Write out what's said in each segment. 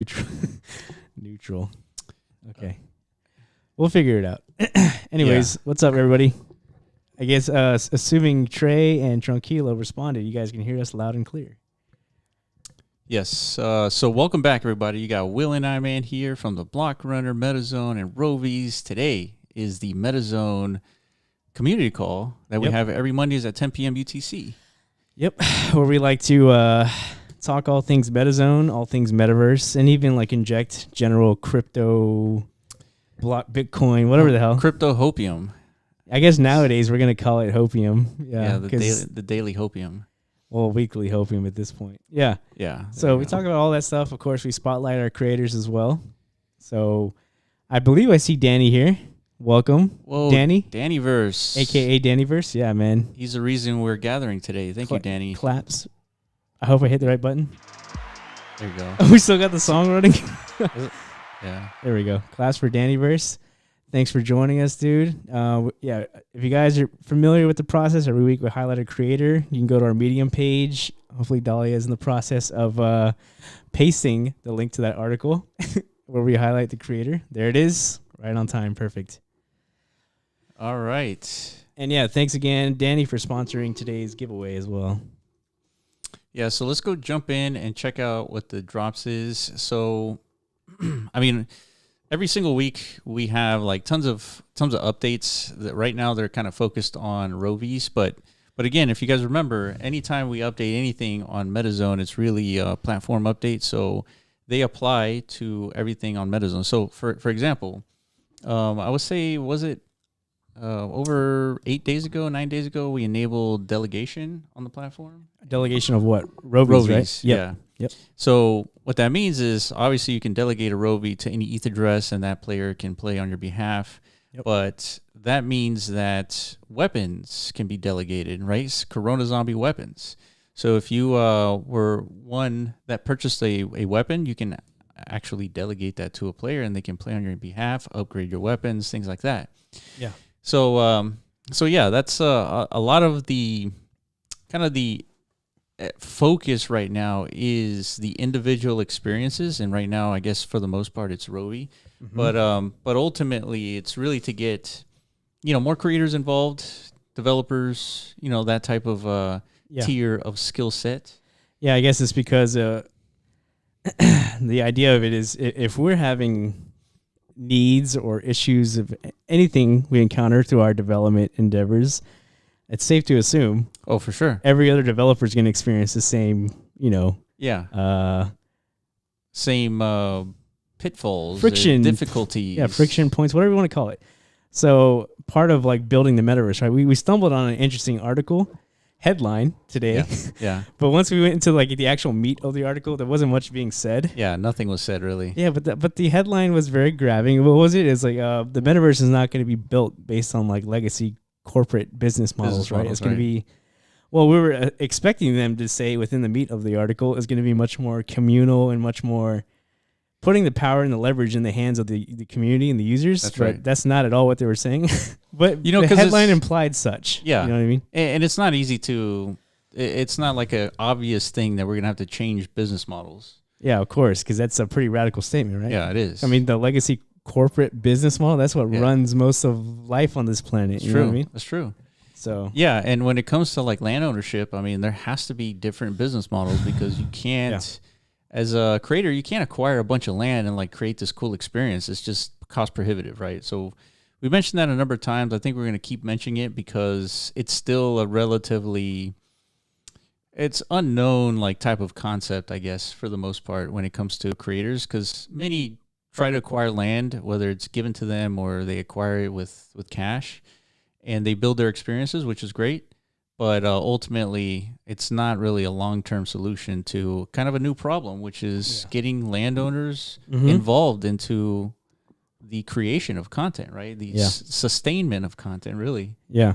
neutral. Neutral. Okay. We'll figure it out. Anyways, What's up, everybody? I guess assuming Trey and Tranquilo responded, you guys can hear us loud and clear. Yes. So welcome back, everybody. You got Will and I Man here from the Block Runner, Metazone, and Robies. Today is the Metazone community call that we have every Mondays at 10 p.m. UTC. Yep. Where we like to talk all things Metazone, all things Metaverse, and even like inject general crypto, block, Bitcoin, whatever the hell. Crypto hopium. I guess nowadays we're going to call it hopium. Yeah, the daily hopium. Well, weekly hopium at this point. Yeah. Yeah. So we talk about all that stuff. Of course, we spotlight our creators as well. So I believe I see Danny here. Welcome. Whoa, Danny. Dannyverse. AKA Dannyverse. Yeah, man. He's the reason we're gathering today. Thank you, Danny. Claps. I hope I hit the right button. There you go. We still got the song running. Yeah. There we go. Claps for Dannyverse. Thanks for joining us, dude. If you guys are familiar with the process, every week we highlight a creator. You can go to our Medium page. Hopefully Dahlia is in the process of pasting the link to that article where we highlight the creator. There it is. Right on time. Perfect. All right. And yeah, thanks again, Danny, for sponsoring today's giveaway as well. Yeah, so let's go jump in and check out what the drops is. So, I mean, every single week we have like tons of updates that right now they're kind of focused on Robies, but again, if you guys remember, anytime we update anything on Metazone, it's really a platform update, so they apply to everything on Metazone. So for example, I would say, was it over 9 days ago, we enabled delegation on the platform? Delegation of what? Robies, right? Yep. Yep. So what that means is obviously you can delegate a Robie to any ETH address and that player can play on your behalf. Yep. But that means that weapons can be delegated, right? Corona zombie weapons. So if you were one that purchased a weapon, you can actually delegate that to a player and they can play on your behalf, upgrade your weapons, things like that. Yeah. So yeah, that's a lot of the kind of the focus right now is the individual experiences, and right now, I guess for the most part, it's Roby. Mm-hmm. But ultimately, it's really to get more creators involved, developers, that type of tier of skill set. Yeah, I guess it's because the idea of it is if we're having needs or issues of anything we encounter through our development endeavors, it's safe to assume. Oh, for sure. Every other developer is going to experience the same, same pitfalls, friction, difficulties. Yeah, friction points, whatever you want to call it. So part of like building the metaverse, right? We stumbled on an interesting article headline today. Yeah. But once we went into like the actual meat of the article, there wasn't much being said. Yeah, nothing was said really. Yeah, but the headline was very grabbing. What was it? It's like the metaverse is not going to be built based on like legacy corporate business models, right? It's going to be, well, we were expecting them to say within the meat of the article is going to be much more communal and much more putting the power and the leverage in the hands of the community and the users. That's but right. That's not at all what they were saying. But the headline implied such. Yeah. You know what I mean? And it's not easy it's not like an obvious thing that we're going to have to change business models. Yeah, of course, because that's a pretty radical statement, right? Yeah, it is. I mean, the legacy corporate business model, that's what runs most of life on this planet. You know what I mean? That's true. So yeah, and when it comes to like land ownership, I mean, there has to be different business models because you can't, as a creator, you can't acquire a bunch of land and like create this cool experience. It's just cost prohibitive, right? So we mentioned that a number of times. I think we're going to keep mentioning it because it's still a relatively, it's unknown like type of concept, I guess, for the most part when it comes to creators, because many try to acquire land, whether it's given to them or they acquire it with cash, and they build their experiences, which is great. But ultimately, it's not really a long-term solution to kind of a new problem, which is getting landowners involved into the creation of content, right? The sustainment of content, really. Yeah.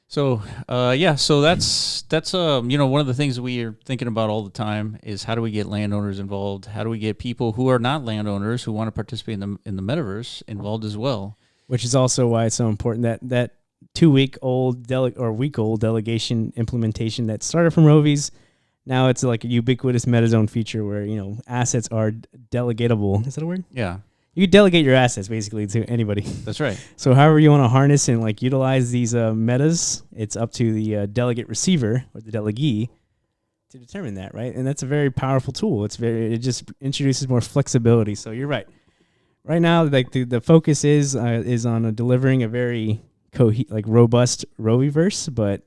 So, so that's one of the things we are thinking about all the time is how do we get landowners involved? How do we get people who are not landowners who want to participate in the metaverse involved as well? Which is also why it's so important that 2-week-old week-old delegation implementation that started from Robies Now it's like a ubiquitous MetaZone feature where, assets are delegatable. Is that a word? Yeah. You can delegate your assets basically to anybody. That's right. So however you want to harness and like utilize these metas, it's up to the delegate receiver or the delegee to determine that, right? And that's a very powerful tool. It just introduces more flexibility. So you're right. Right now, like the focus is on delivering a very robust Robiverse, but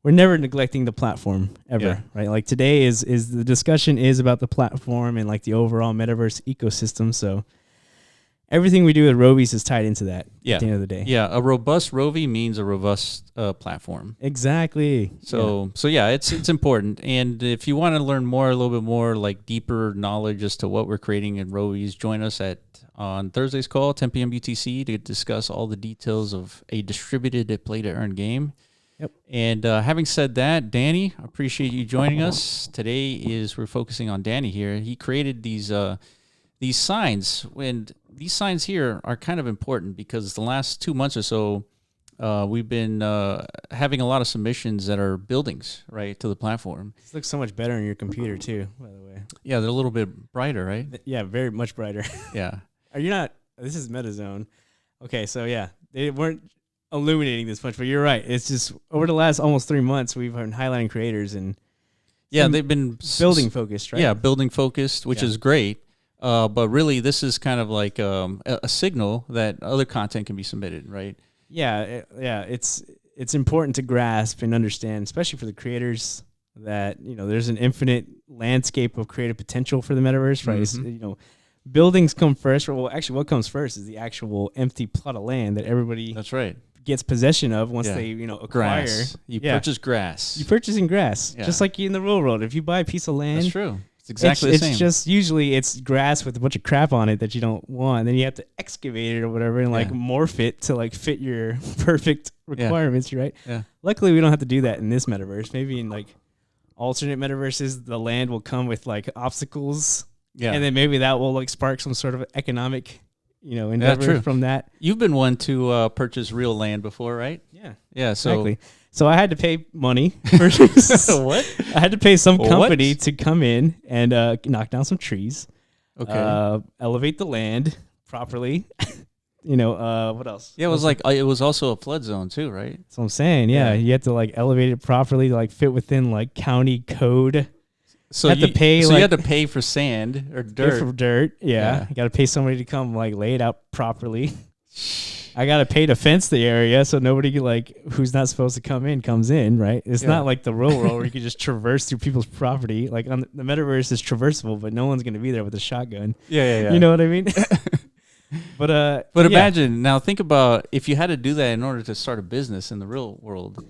we're never neglecting the platform ever, right? Like today is the discussion is about the platform and like the overall metaverse ecosystem. So everything we do with Robies is tied into that at the end of the day. Yeah, a robust Rovi means a robust platform. Exactly. So it's important. And if you want to learn more, a little bit more, like deeper knowledge as to what we're creating in Robies, join us on Thursday's call, 10 p.m. UTC, to discuss all the details of a distributed play-to-earn game. Yep. And having said that, Danny, I appreciate you joining us. Today we're focusing on Danny here. He created these signs, and these signs here are kind of important because the last 2 months or so, we've been having a lot of submissions that are buildings, right, to the platform. This looks so much better on your computer too, by the way. Yeah, they're a little bit brighter, right? Yeah, very much brighter. Yeah. Are you not? This is MetaZone. Okay, so yeah, they weren't illuminating this much, but you're right. It's just over the last almost 3 months, we've been highlighting creators and they've been building focused, right? Yeah, building focused, which is great. But really, this is kind of like a signal that other content can be submitted, right? Yeah, It's important to grasp and understand, especially for the creators, that there's an infinite landscape of creative potential for the metaverse, right? Mm-hmm. Buildings come first. Well, actually, what comes first is the actual empty plot of land that everybody gets possession of once they acquire. Grass. You purchase grass. You're purchasing grass, just like in the real world. If you buy a piece of land, that's true. It's exactly the same. It's just usually it's grass with a bunch of crap on it that you don't want. Then you have to excavate it or whatever and like morph it to like fit your perfect requirements, right? Yeah. Luckily, we don't have to do that in this metaverse. Maybe in like alternate metaverses, the land will come with like obstacles. Yeah. And then maybe that will like spark some sort of economic, endeavor from that. You've been one to purchase real land before, right? Yeah. Yeah. Exactly. So I had to pay money. What? I had to pay some company to come in and knock down some trees. Okay. Elevate the land properly. What else? Yeah, it was also a flood zone too, right? That's what I'm saying. Yeah. You have to like elevate it properly to like fit within like county code. So you had to pay for sand or dirt. For dirt, yeah. You got to pay somebody to come like lay it out properly. I got to pay to fence the area so nobody who's not supposed to come in comes in, right? It's not like the real world where you can just traverse through people's property. Like on the metaverse is traversable, but no one's going to be there with a shotgun. Yeah. You know what I mean? But imagine now. Think about if you had to do that in order to start a business in the real world,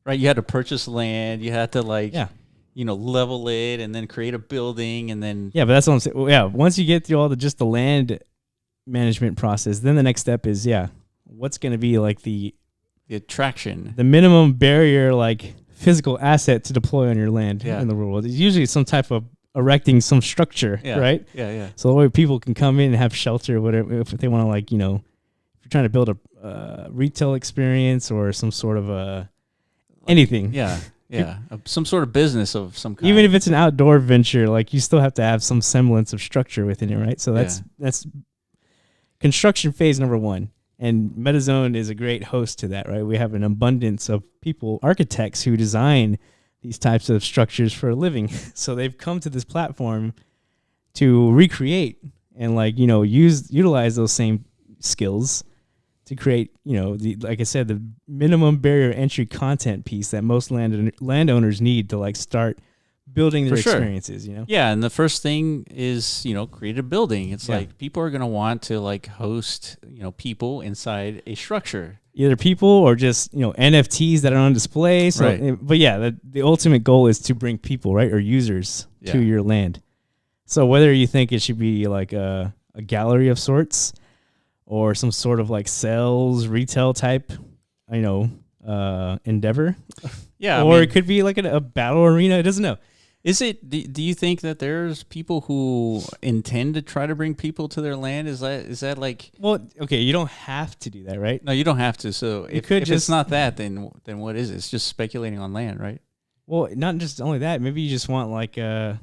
right? You had to purchase land. You had to level it and then create a building and then but that's what I'm saying. Well, yeah, once you get through all the land management process, then the next step is what's going to be like the attraction, the minimum barrier like physical asset to deploy on your land in the real world. It's usually some type of erecting some structure, right? Yeah. So the way people can come in and have shelter or whatever if they want to if you're trying to build a retail experience or some sort of anything. Yeah, some sort of business of some kind. Even if it's an outdoor venture, like you still have to have some semblance of structure within it, right? So that's construction phase number 1. And MetaZone is a great host to that, right? We have an abundance of people, architects who design these types of structures for a living. So they've come to this platform to recreate and utilize those same skills to create, like I said, the minimum barrier entry content piece that most landowners need to start building their experiences, Yeah, and the first thing is, create a building. It's like people are going to want to host, people inside a structure. Either people or just, NFTs that are on display. So, right. But yeah, the ultimate goal is to bring people, right, or users to your land. So whether you think it should be like a gallery of sorts, or some sort of sales retail type, endeavor. Yeah. Or it could be like a battle arena. It doesn't know. Is it, do you think that there's people who intend to try to bring people to their land? Is that like... Well, okay, you don't have to do that, right? No, you don't have to. So if it's not that, then what is it? It's just speculating on land, right? Well, not just only that. Maybe you just want like a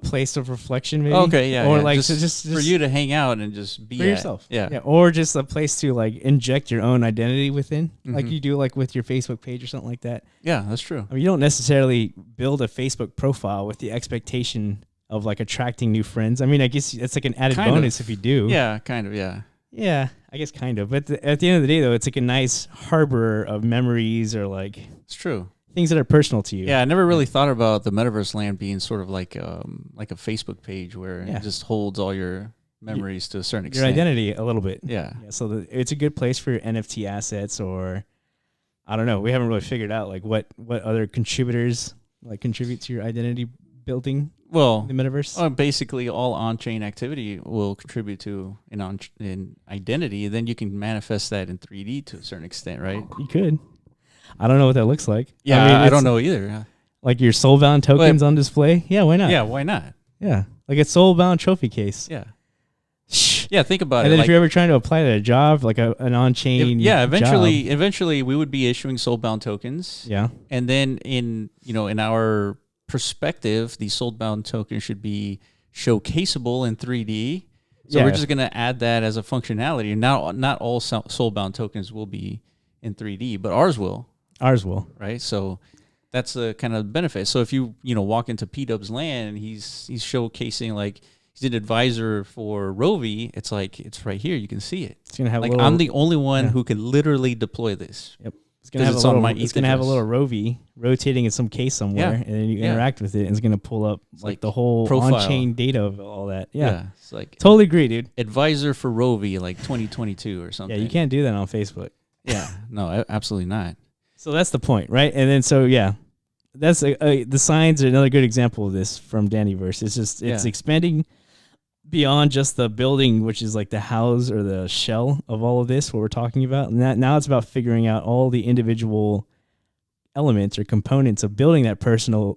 place of reflection, maybe. Okay, yeah. Or yeah. like just for you to hang out and just be for yourself. Yeah. Or just a place to like inject your own identity within, like Mhm. you do like with your Facebook page or something like that. Yeah, that's true. I mean, you don't necessarily build a Facebook profile with the expectation of like attracting new friends. I mean, I guess it's like an added bonus if you do. Yeah, kind of. Yeah. Yeah, I guess kind of. But at the end of the day, though, it's like a nice harbor of memories or like It's true. things that are personal to you. Yeah, I never really thought about the metaverse land being sort of like a Facebook page where it just holds all your memories to a certain extent. Your identity a little bit. Yeah. So it's a good place for your NFT assets, or I don't know. We haven't really figured out like what other contributors like contribute to your identity building. Well, the metaverse. Basically, all on-chain activity will contribute to an identity. Then you can manifest that in 3D to a certain extent, right? You could. I don't know what that looks like. Yeah, I mean, I don't know either. Like your soulbound tokens on display. Yeah, why not? Yeah, why not? Yeah, like a soulbound trophy case. Yeah. Yeah, think about and it. then if you're ever trying to apply to a job, like an on-chain, eventually we would be issuing soulbound tokens. Yeah, and then in our perspective, the soulbound token should be showcaseable in 3D. So we're just going to add that as a functionality. And not all soulbound tokens will be in 3D, but ours will. Ours will. Right? So that's a kind of benefit. So if you walk into P-Dub's land and he's showcasing like he's an advisor for Rovi, it's like it's right here. You can see it. It's gonna have like I'm the only one who can literally deploy this. Yep. It's gonna have a little Rovi rotating in some case somewhere, and then you interact with it, and it's gonna pull up like the whole profile. On-chain data of all that. Yeah, it's like totally agree, dude. Advisor for Rovi, like 2022 or something. Yeah, you can't do that on Facebook. Yeah, no, absolutely not. So that's the point, right? And then that's the signs are another good example of this from Dannyverse. It's expanding beyond just the building, which is like the house or the shell of all of this, what we're talking about. And now it's about figuring out all the individual elements or components of building that personal,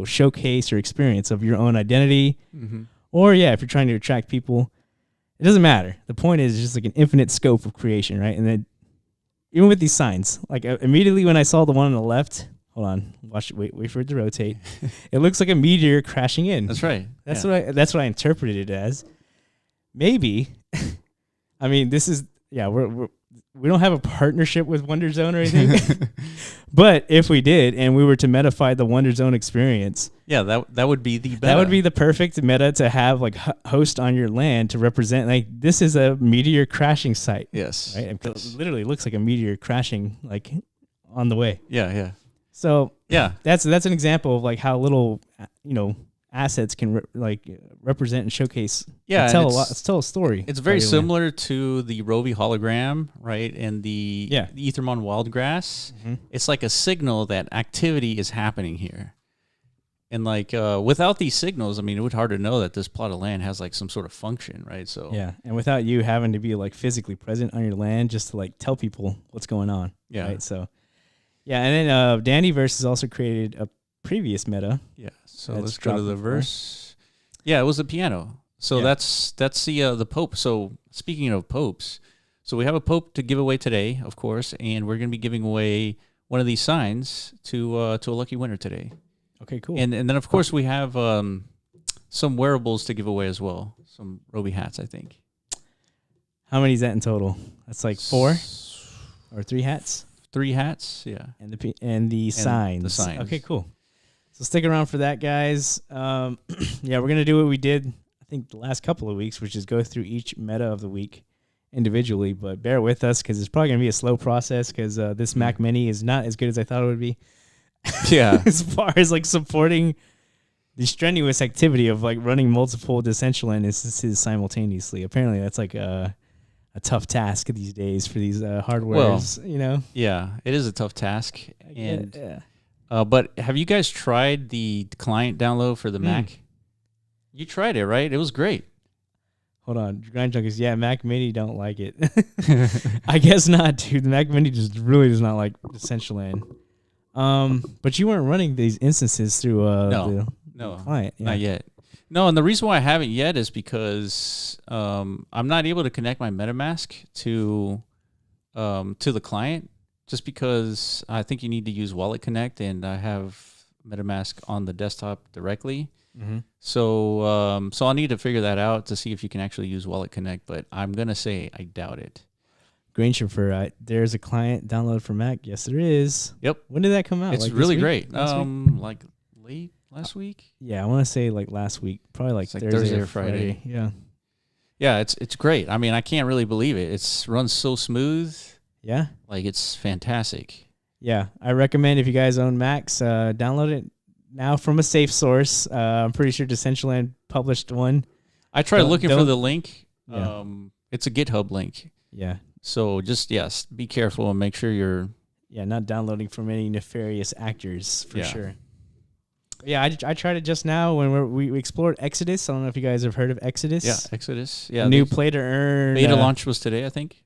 showcase or experience of your own identity. Mm-hmm. Or if you're trying to attract people, it doesn't matter. The point is just like an infinite scope of creation, right? And then even with these signs, like immediately when I saw the one on the left, hold on, wait for it to rotate. It looks like a meteor crashing in. That's right. That's what I interpreted it as. Maybe, I mean, this is we don't have a partnership with Wonder Zone or anything, but if we did and we were to metify the Wonder Zone experience, that would be the beta. That would be the perfect meta to have like host on your land to represent like this is a meteor crashing site. Yes, right. It literally looks like a meteor crashing like on the way. Yeah. So that's an example of like how little assets can represent and showcase. Yeah, tell a story. It's very similar to the Rovi hologram, right? And the Ethermon Wildgrass. Mm-hmm. It's like a signal that activity is happening here. And like without these signals, I mean, it would hard to know that this plot of land has like some sort of function, right? So and without you having to be like physically present on your land just to like tell people what's going on. Yeah. Right. So. Yeah, and then Dannyverse has also created a previous meta. Yeah, so let's go to the verse. Yeah, it was the piano. So that's the Pope. So speaking of popes, so we have a Pope to give away today, of course, and we're going to be giving away one of these signs to a lucky winner today. Okay, cool. And then of course we have some wearables to give away as well. Some Roby hats, I think. How many is that in total? That's like 4 or 3 hats. 3 hats, yeah, and the signs. The signs. Okay, cool. So stick around for that, guys. We're gonna do what we did, I think, the last couple of weeks, which is go through each meta of the week individually. But bear with us because it's probably gonna be a slow process because this Mac Mini is not as good as I thought it would be. Yeah, as far as like supporting the strenuous activity of like running multiple Decentraland instances simultaneously. Apparently, that's like a tough task these days for these hardwares, Yeah, it is a tough task. But have you guys tried the client download for the Mac? You tried it, right? It was great. Hold on, Grind Junkies. Yeah, Mac Mini don't like it. I guess not, dude. The Mac Mini just really does not like Decentraland. But you weren't running these instances through the client. Yeah. Not yet. No, and the reason why I haven't yet is because I'm not able to connect my MetaMask to the client just because I think you need to use Wallet Connect, and I have MetaMask on the desktop directly. Mm-hmm. So I'll need to figure that out to see if you can actually use Wallet Connect, but I'm going to say I doubt it. Green Chauffeur, there's a client download for Mac. Yes, there is. Yep. When did that come out? It's like really great. Last week? Like late last week? Yeah, I want to say like last week. Probably like Thursday or Friday. Yeah. Yeah, it's great. I mean, I can't really believe it. It's runs so smooth. Yeah. Like, it's fantastic. Yeah, I recommend if you guys own Macs, download it now from a safe source. I'm pretty sure Decentraland published one. I tried looking for the link. Yeah. It's a GitHub link. Yeah. So just, yes, be careful and make sure you're... Yeah, not downloading from any nefarious actors, for sure. Yeah, I tried it just now when we explored Exodus. I don't know if you guys have heard of Exodus. Yeah, Exodus. Yeah, new play to earn. Beta launch was today, I think.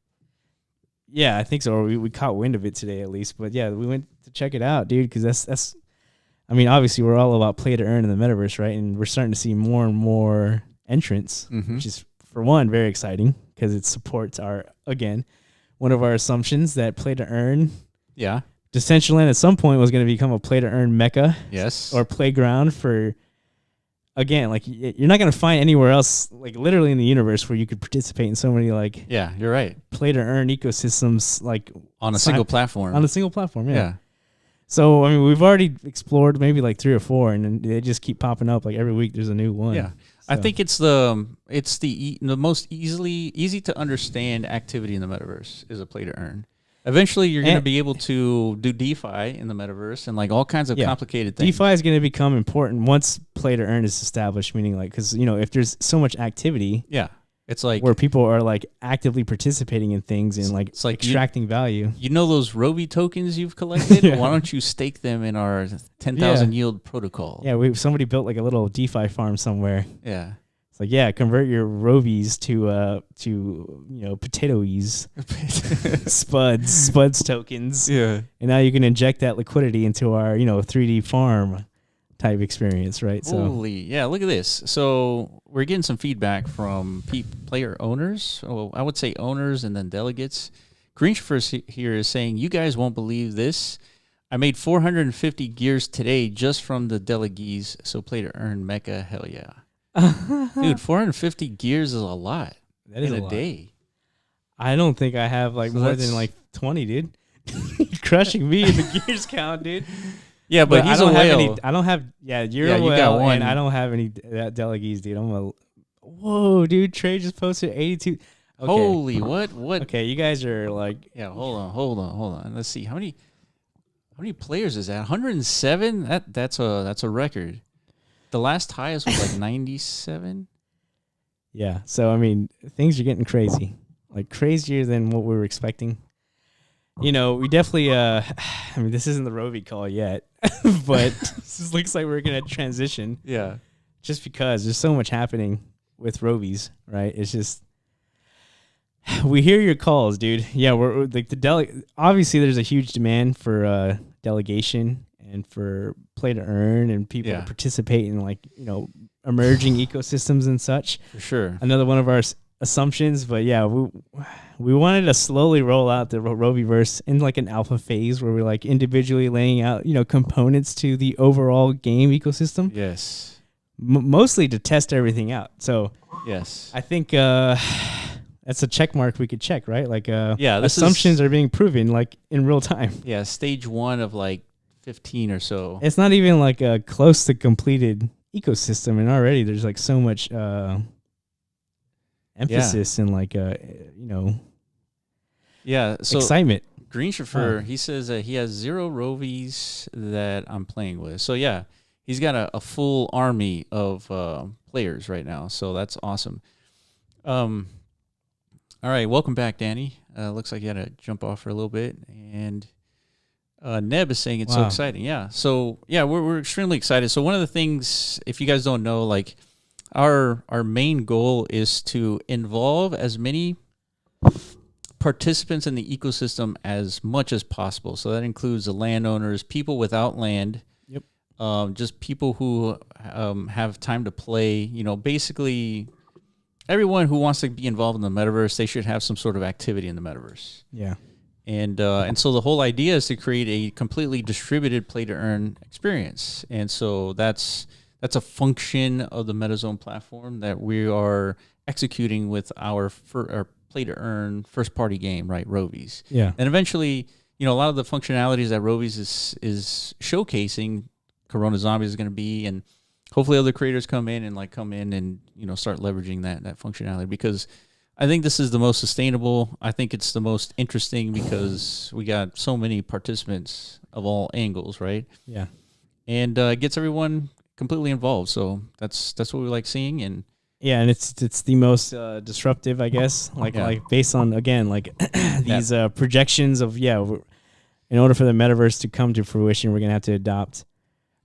Yeah, I think so. Or we caught wind of it today at least. But yeah, we went to check it out, dude, because that's. I mean, obviously we're all about play to earn in the metaverse, right? And we're starting to see more and more entrants, which is, for one, very exciting because it supports one of our assumptions that play to earn. Yeah. Decentraland at some point was going to become a play to earn mecca. Yes. Or playground for, again, like you're not going to find anywhere else, like literally in the universe, where you could participate in so many like. Yeah, you're right. Play to earn ecosystems like on a single platform. On a single platform, yeah. So I mean, we've already explored maybe like 3 or 4, and then they just keep popping up. Like every week, there's a new one. Yeah, so. I think it's the most easy to understand activity in the metaverse is a play to earn. Eventually, you're going to be able to do DeFi in the metaverse and like all kinds of complicated things. DeFi is going to become important once play to earn is established. Meaning, like, because if there's so much activity, it's like where people are like actively participating in things and like it's like extracting value. You know those Robies tokens you've collected? Why don't you stake them in our 10,000 yield protocol? Yeah, somebody built like a little DeFi farm somewhere. Yeah. It's like, convert your Robies to potatoes, spuds tokens. Yeah. And now you can inject that liquidity into our, 3D farm type experience, right? Yeah, look at this. So we're getting some feedback from player owners. Oh, I would say owners and then delegates. Green Chauffeur here is saying, you guys won't believe this. I made 450 gears today just from the delegates. So play to earn Mecca. Hell yeah. Dude, 450 gears is a lot. That is in a day. I don't think I have like more than like 20, dude. You're crushing me in the gears count, dude. Yeah, but he's a whale. I don't have. Yeah, you're a whale, you got one. And I don't have any delegates, dude. Whoa, dude. Trey just posted 82. Okay. Holy, what? Okay, you guys are like. Yeah, hold on. Let's see how many players is that? 107. That's a record. The last highest was like 97. Yeah, so I mean, things are getting crazy, like crazier than what we were expecting. We definitely. I mean, this isn't the Roby call yet, but this looks like we're gonna transition. Yeah, just because there's so much happening with Robies, right? It's just we hear your calls, dude. Yeah, we're like obviously, there's a huge demand for delegation and for play to earn and people to participate in like emerging ecosystems and such. For sure, another one of our assumptions, but yeah, we wanted to slowly roll out the Robiverse in like an alpha phase where we're like individually laying out components to the overall game ecosystem. Yes, mostly to test everything out. So yes, I think that's a check mark we could check, right? Like assumptions are being proven like in real time. Yeah, stage 1 of like 15 or so. It's not even like a close to completed ecosystem, and already there's like so much emphasis and like so excitement. Green Chauffeur, he says that he has 0 Rovies that I'm playing with. So yeah, he's got a full army of players right now. So that's awesome. All right, welcome back, Danny. Looks like you had to jump off for a little bit, and Neb is saying it's so exciting. Yeah, so yeah, we're extremely excited. So one of the things, if you guys don't know, like our main goal is to involve as many participants in the ecosystem as much as possible. So that includes the landowners, people without land, just people who have time to play. Basically everyone who wants to be involved in the metaverse, they should have some sort of activity in the metaverse. Yeah. And so the whole idea is to create a completely distributed play to earn experience. And so that's a function of the MetaZone platform that we are executing with our play to earn first party game, right? Robies. Yeah. And eventually, a lot of the functionalities that Robies is showcasing, Corona Zombies is going to be, and hopefully other creators come in and start leveraging that functionality, because I think this is the most sustainable. I think it's the most interesting because we got so many participants of all angles, right? Yeah. And it gets everyone completely involved. So that's what we like seeing. And yeah, and it's the most disruptive, I guess. Like based on, again, like these projections of, in order for the metaverse to come to fruition, we're gonna have to adopt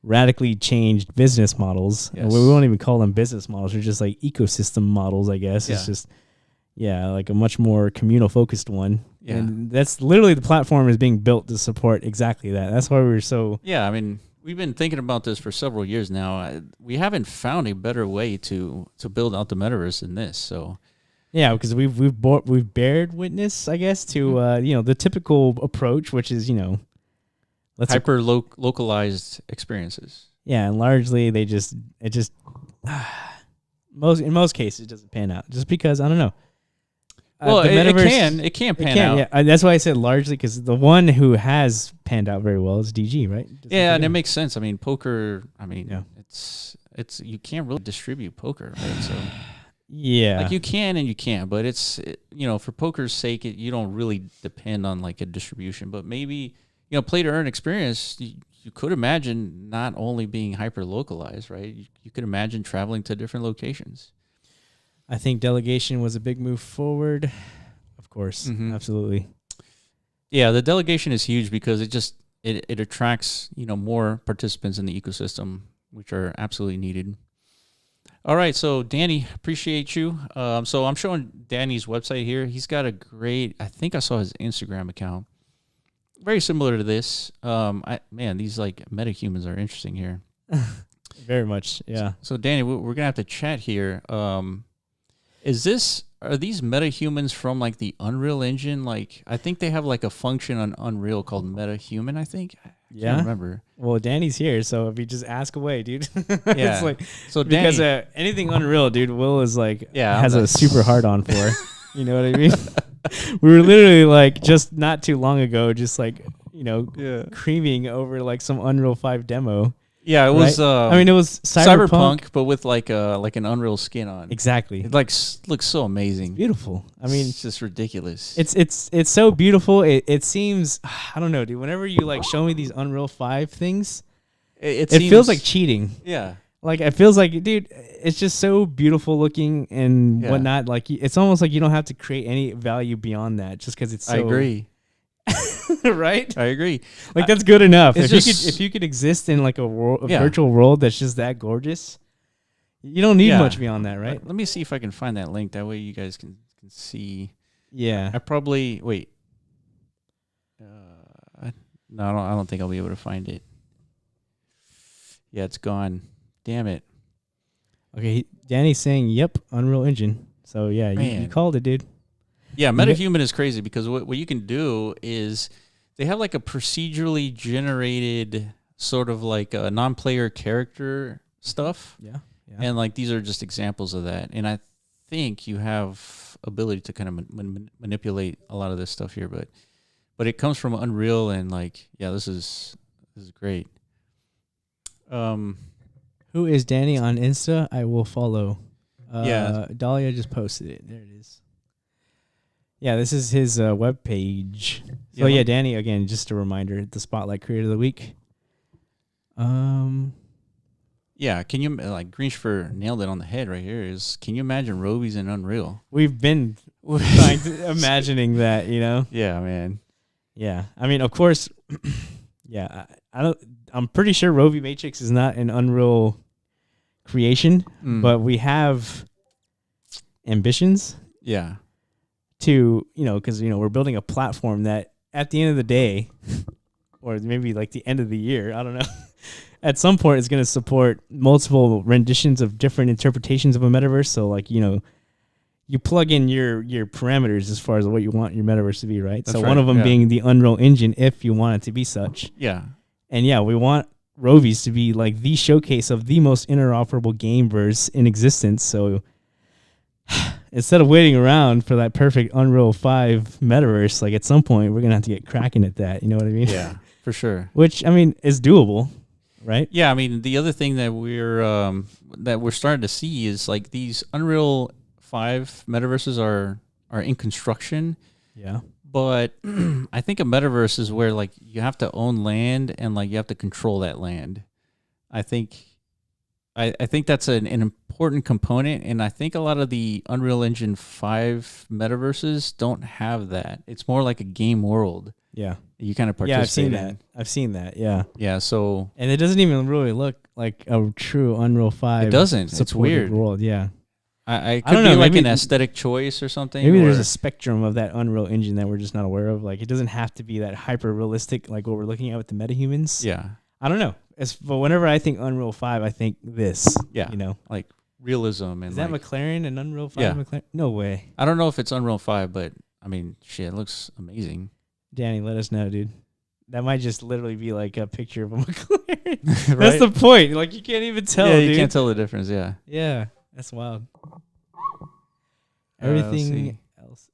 radically changed business models. Yes. We won't even call them business models. They're just like ecosystem models, I guess. It's just like a much more communal focused one. Yeah. And that's literally the platform is being built to support exactly that. That's why we're so... Yeah, I mean, we've been thinking about this for several years now. We haven't found a better way to build out the metaverse than this. So, yeah, because we've bared witness, I guess, to the typical approach, which is hyper localized experiences. Yeah, and largely in most cases it doesn't pan out, just because I don't know. Well, it can pan out. Yeah, that's why I said largely, because the one who has panned out very well is DG, right? And it makes sense. I mean, poker. I mean, it's you can't really distribute poker, right? So yeah, like you can and you can't, but for poker's sake, you don't really depend on like a distribution. But maybe play to earn experience. You could imagine not only being hyper localized, right? You could imagine traveling to different locations. I think delegation was a big move forward. Of course, absolutely. Yeah, the delegation is huge because it attracts more participants in the ecosystem, which are absolutely needed. All right, so Danny, appreciate you. So I'm showing Danny's website here. He's got a great. I think I saw his Instagram account. Very similar to this. These like metahumans are interesting here. Very much, yeah. So Danny, we're gonna have to chat here. Are these metahumans from like the Unreal Engine? Like, I think they have like a function on Unreal called metahuman, I think. I can't remember. Well, Danny's here, so if you just ask away, dude. Yeah. It's like, so Danny, because anything Unreal, dude, Will is like has a super hard on for. You know what I mean? We were literally like just not too long ago, just like creaming over like some Unreal 5 demo. Yeah, it was. It was cyberpunk, but with like an Unreal skin on. Exactly. It like looks so amazing. It's beautiful. I mean, it's just ridiculous. It's so beautiful. It seems, I don't know, dude. Whenever you like show me these Unreal 5 things, it feels like cheating. Yeah. Like it feels like, dude, it's just so beautiful looking and whatnot. Like it's almost like you don't have to create any value beyond that, just because it's so. I agree. Right? I agree. Like that's good enough. If you could exist in like a virtual world that's just that gorgeous, you don't need much beyond that, right? Let me see if I can find that link. That way you guys can see. Yeah. I probably wait. No, I don't think I'll be able to find it. Yeah, it's gone. Damn it. Okay, Danny's saying, "Yep, Unreal Engine." So yeah, you called it, dude. Yeah, MetaHuman is crazy because what you can do is they have like a procedurally generated sort of like a non-player character stuff. Yeah. And like these are just examples of that. And I think you have ability to kind of manipulate a lot of this stuff here, but it comes from Unreal and like, yeah, this is great. Who is Danny on Insta? I will follow. Dahlia just posted it. There it is. Yeah, this is his web page. So yeah, Danny, again, just a reminder, the Spotlight Creator of the Week. Yeah, can you like Greenshfer nailed it on the head right here? Can you imagine Robies in Unreal? We've been imagining that, Yeah, man. Yeah, I mean, of course. Yeah, I'm pretty sure Rovi Matrix is not an Unreal creation, but we have ambitions. Yeah. To, because, we're building a platform that at the end of the day, or maybe like the end of the year, I don't know, at some point it's going to support multiple renditions of different interpretations of a metaverse. So like, you plug in your parameters as far as what you want your metaverse to be, right? That's so right, one of them yeah. being the Unreal Engine, if you want it to be such. Yeah. And yeah, we want Robies to be like the showcase of the most interoperable gameverse in existence. So instead of waiting around for that perfect Unreal 5 metaverse, like at some point we're gonna have to get cracking at that. You know what I mean? Yeah, for sure. Which I mean is doable, right? Yeah, I mean the other thing that we're starting to see is like these Unreal 5 metaverses are in construction. Yeah. But I think a metaverse is where like you have to own land and like you have to control that land. I think that's an important component, and I think a lot of the Unreal Engine 5 metaverses don't have that. It's more like a game world. Yeah. You kind of participate in. I've seen that. Yeah. Yeah, so and it doesn't even really look like a true Unreal 5. It doesn't. It's weird. World. Yeah. I could be like an aesthetic choice or something. Maybe there's a spectrum of that Unreal Engine that we're just not aware of. Like it doesn't have to be that hyper realistic like what we're looking at with the metahumans. Yeah. I don't know. But whenever I think Unreal 5, I think this. Yeah. You know, like realism and is that like, McLaren and Unreal 5? Yeah. McLaren? No way. I don't know if it's Unreal 5, but I mean, shit, it looks amazing. Danny, let us know, dude. That might just literally be like a picture of a McLaren. Right? That's the point. Like you can't even tell. Yeah, you dude. can't tell the difference. Yeah. Yeah, that's wild. Everything else.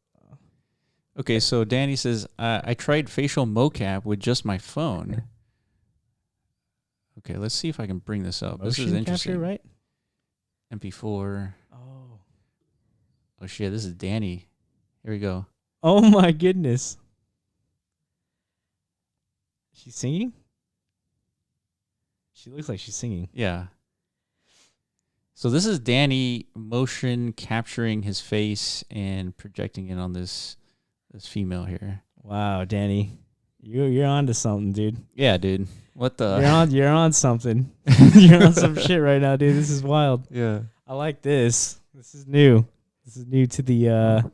Okay, so Danny says, I tried facial mocap with just my phone. Okay, let's see if I can bring this up. This is Motion interesting. capture, right? MP4. Oh, shit, this is Danny. Here we go. Oh, my goodness. She's singing? She looks like she's singing. Yeah. So this is Danny motion capturing his face and projecting it on this female here. Wow, Danny. You're on to something, dude. Yeah, dude. What the? You're on something. You're on some shit right now, dude. This is wild. Yeah. I like this. This is new. This is new to the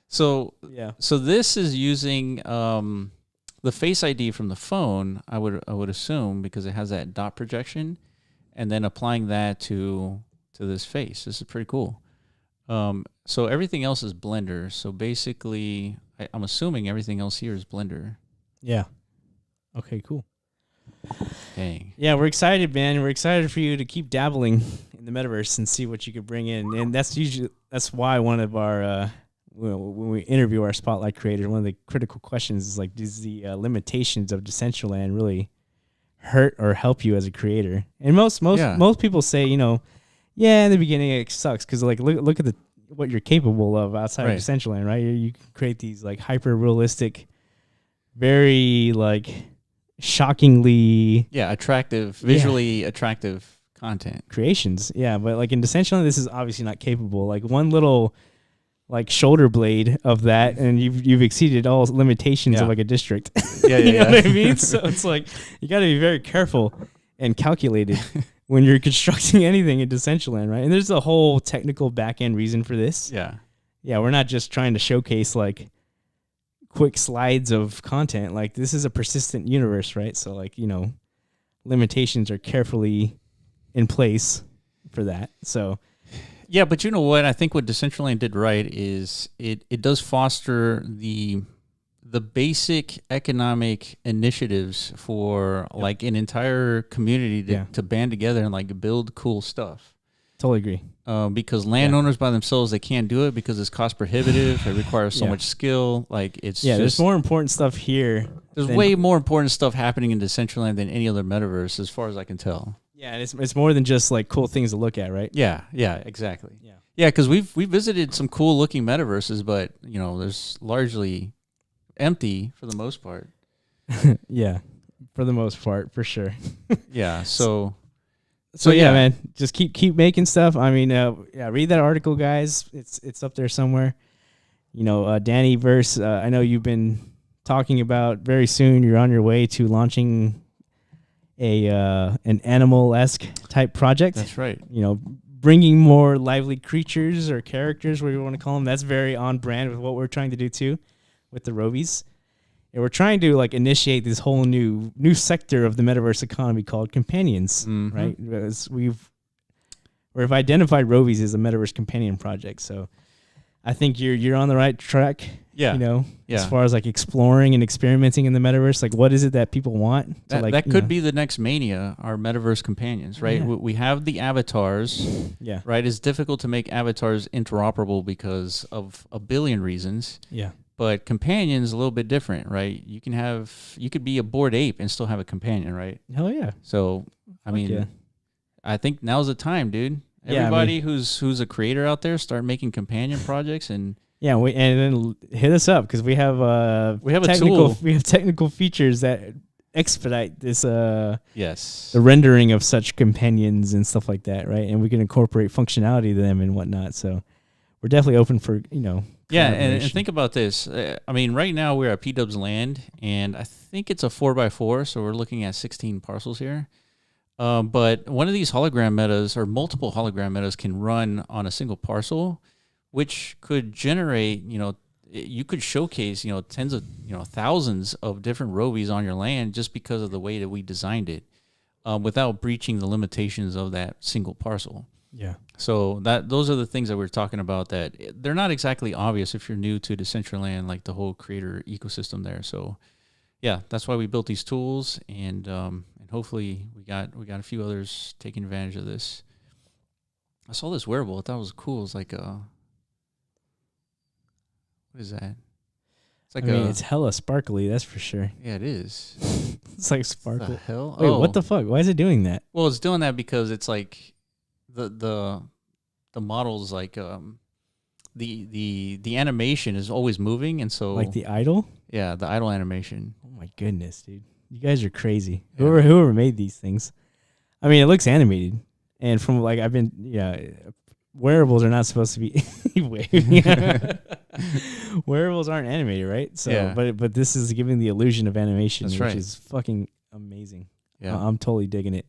So yeah. So this is using the Face ID from the phone, I would assume, because it has that dot projection, and then applying that to this face. This is pretty cool. So everything else is Blender. So basically, I'm assuming everything else here is Blender. Yeah. Okay, cool. Dang. Yeah, we're excited, man. We're excited for you to keep dabbling in the metaverse and see what you could bring in. And that's why one of our when we interview our spotlight creators, one of the critical questions is like, does the limitations of Decentraland really hurt or help you as a creator? And most people say, you know, yeah, in the beginning it sucks because like look at what you're capable of outside of Decentraland, right? You can create these like hyper realistic, very like shockingly attractive, visually attractive content creations. Yeah, but like in Decentraland, this is obviously not capable. Like one little like shoulder blade of that, and you've exceeded all limitations of like a district. You know what I mean? So it's like you got to be very careful and calculated when you're constructing anything in Decentraland, right? And there's a whole technical back end reason for this. Yeah, we're not just trying to showcase like quick slides of content. Like this is a persistent universe, right? So like, you know, limitations are carefully in place for that. So yeah, but you know what? I think what Decentraland did right is it does foster the basic economic initiatives for like an entire community to band together and like build cool stuff. Totally agree. Because landowners by themselves, they can't do it because it's cost prohibitive. It requires so much skill. Like it's there's more important stuff here. There's way more important stuff happening in Decentraland than any other metaverse, as far as I can tell. Yeah, and it's more than just like cool things to look at, right? Yeah, exactly. Yeah, because we visited some cool looking metaverses, but you know, there's largely empty for the most part. Yeah, for the most part, for sure. Yeah. So yeah, man, just keep making stuff. I mean, read that article, guys. It's up there somewhere. You know, Danny Verse. I know you've been talking about very soon. You're on your way to launching an animal-esque type project. That's right. You know, bringing more lively creatures or characters, whatever you want to call them. That's very on brand with what we're trying to do too, with the Robies. And we're trying to like initiate this whole new sector of the metaverse economy called companions, right? Because we've identified Robies as a metaverse companion project. So I think you're on the right track. Yeah. You know, as far as like exploring and experimenting in the metaverse, like what is it that people want? That could be the next mania, our metaverse companions, right? Yeah. We have the avatars. Yeah. Right. It's difficult to make avatars interoperable because of a billion reasons. Yeah. But companions a little bit different, right? You could be a Bored Ape and still have a companion, right? Hell yeah. So I mean, I think now's the time, dude. Everybody who's a creator out there, start making companion projects and and then hit us up because we have a tool. We have technical features that expedite this the yes rendering of such companions and stuff like that, right? And we can incorporate functionality to them and whatnot. So we're definitely open for Yeah, and think about this. I mean, right now we're at P-Dub's land, and I think it's a 4x4, so we're looking at 16 parcels here. But one of these hologram metas or multiple hologram metas can run on a single parcel, which could generate, you could showcase, tens of, thousands of different Robies on your land just because of the way that we designed it, without breaching the limitations of that single parcel. Yeah. So those are the things that we're talking about that they're not exactly obvious if you're new to Decentraland, like the whole creator ecosystem there. So yeah, that's why we built these tools, and hopefully we got a few others taking advantage of this. I saw this wearable. I thought it was cool. It's like what is that? It's like it's hella sparkly, that's for sure. Yeah, it is. It's like sparkle. What the hell? Wait, what the fuck? Why is it doing that? Well, it's doing that because it's like the model's like the animation is always moving, and so like the idle. Yeah, the idle animation. Oh my goodness, dude! You guys are crazy. Yeah. Whoever made these things. I mean, it looks animated, and from like wearables are not supposed to be wearables aren't animated, right? So, but this is giving the illusion of animation, which is fucking amazing. Yeah, I'm totally digging it.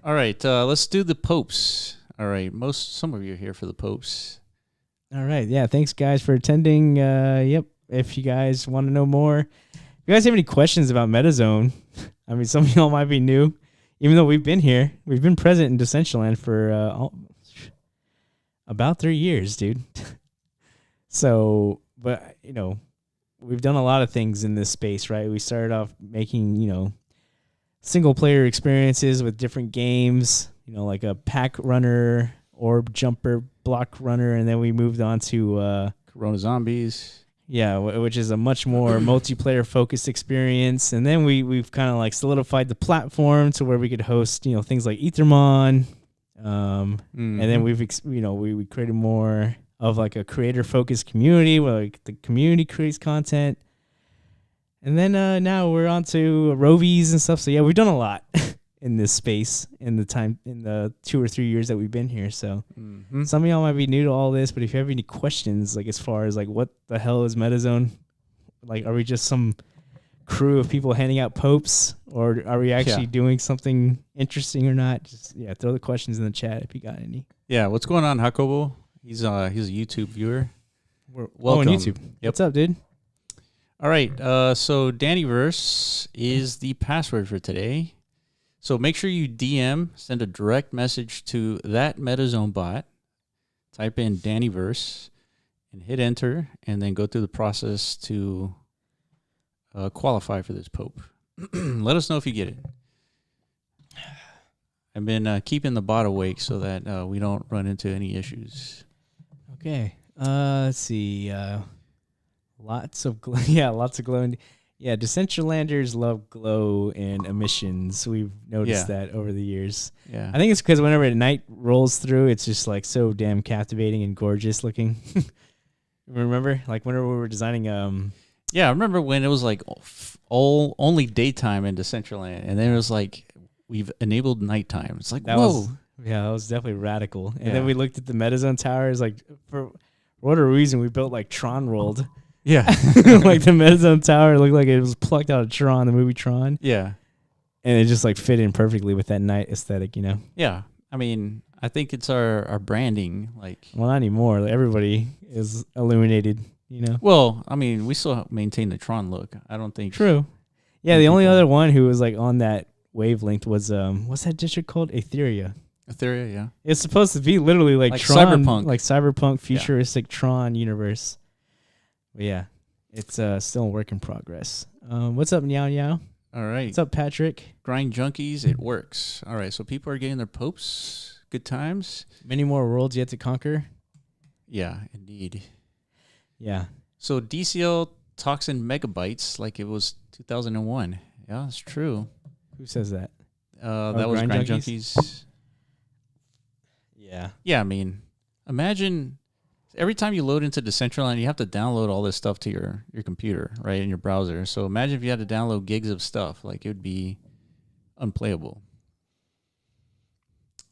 All right, let's do the popes. All right, some of you are here for the popes. All right, yeah, thanks guys for attending. Yep, if you guys want to know more, if you guys have any questions about MetaZone, I mean, some of y'all might be new, even though we've been here. We've been present in Decentraland for about 3 years, dude. So, but we've done a lot of things in this space, right? We started off making single player experiences with different games, like a pack runner, orb jumper, block runner, and then we moved on to Corona Zombies. Yeah, which is a much more multiplayer focused experience. And then we've kind of like solidified the platform to where we could host, things like Ethermon. And then we created more of like a creator focused community where like the community creates content. And then now we're on to Robies and stuff. So yeah, we've done a lot in this space in the 2 or 3 years that we've been here. So some of y'all might be new to all this, but if you have any questions, like as far as like what the hell is MetaZone, like are we just some crew of people handing out popes, or are we actually doing something interesting or not? Just throw the questions in the chat if you got any. Yeah, what's going on, Jacobo? He's a YouTube viewer. Welcome on YouTube. Yep. What's up, dude? All right, so Dannyverse is the password for today. So make sure you send a direct message to that MetaZone bot, type in Dannyverse, and hit enter, and then go through the process to qualify for this Pope. Let us know if you get it. I've been keeping the bot awake so that we don't run into any issues. Okay, let's see. Lots of glowing. Yeah, Decentralanders love glow and emissions. We've noticed that over the years. Yeah, I think it's because whenever night rolls through, it's just like so damn captivating and gorgeous looking. Remember, like whenever we were designing. Yeah, I remember when it was like only daytime in Decentraland, and then it was like we've enabled nighttime. It's like that was definitely radical. And then we looked at the MetaZone towers, like for whatever reason, we built like Tron World. Yeah. Like the MetaZone tower looked like it was plucked out of Tron, the movie Tron. Yeah. And it just like fit in perfectly with that night aesthetic, Yeah. I mean, I think it's our branding. Well, not anymore. Like, everybody is illuminated, Well, I mean, we still maintain the Tron look. I don't think. True. Yeah, the only other one who was like on that wavelength was, what's that district called? Etheria. Ethereum, yeah. It's supposed to be literally like Tron, cyberpunk, futuristic Tron universe. But yeah, it's still a work in progress. What's up, Meow Meow? All right. What's up, Patrick? Grind junkies, it works. All right, so people are getting their popes. Good times. Many more worlds yet to conquer. Yeah, indeed. Yeah. So DCL talks in megabytes like it was 2001. Yeah, that's true. Who says that? That was Grind Junkies. Yeah. Yeah, I mean, imagine every time you load into Decentraland, you have to download all this stuff to your computer, right, in your browser. So imagine if you had to download gigs of stuff. Like, it would be unplayable.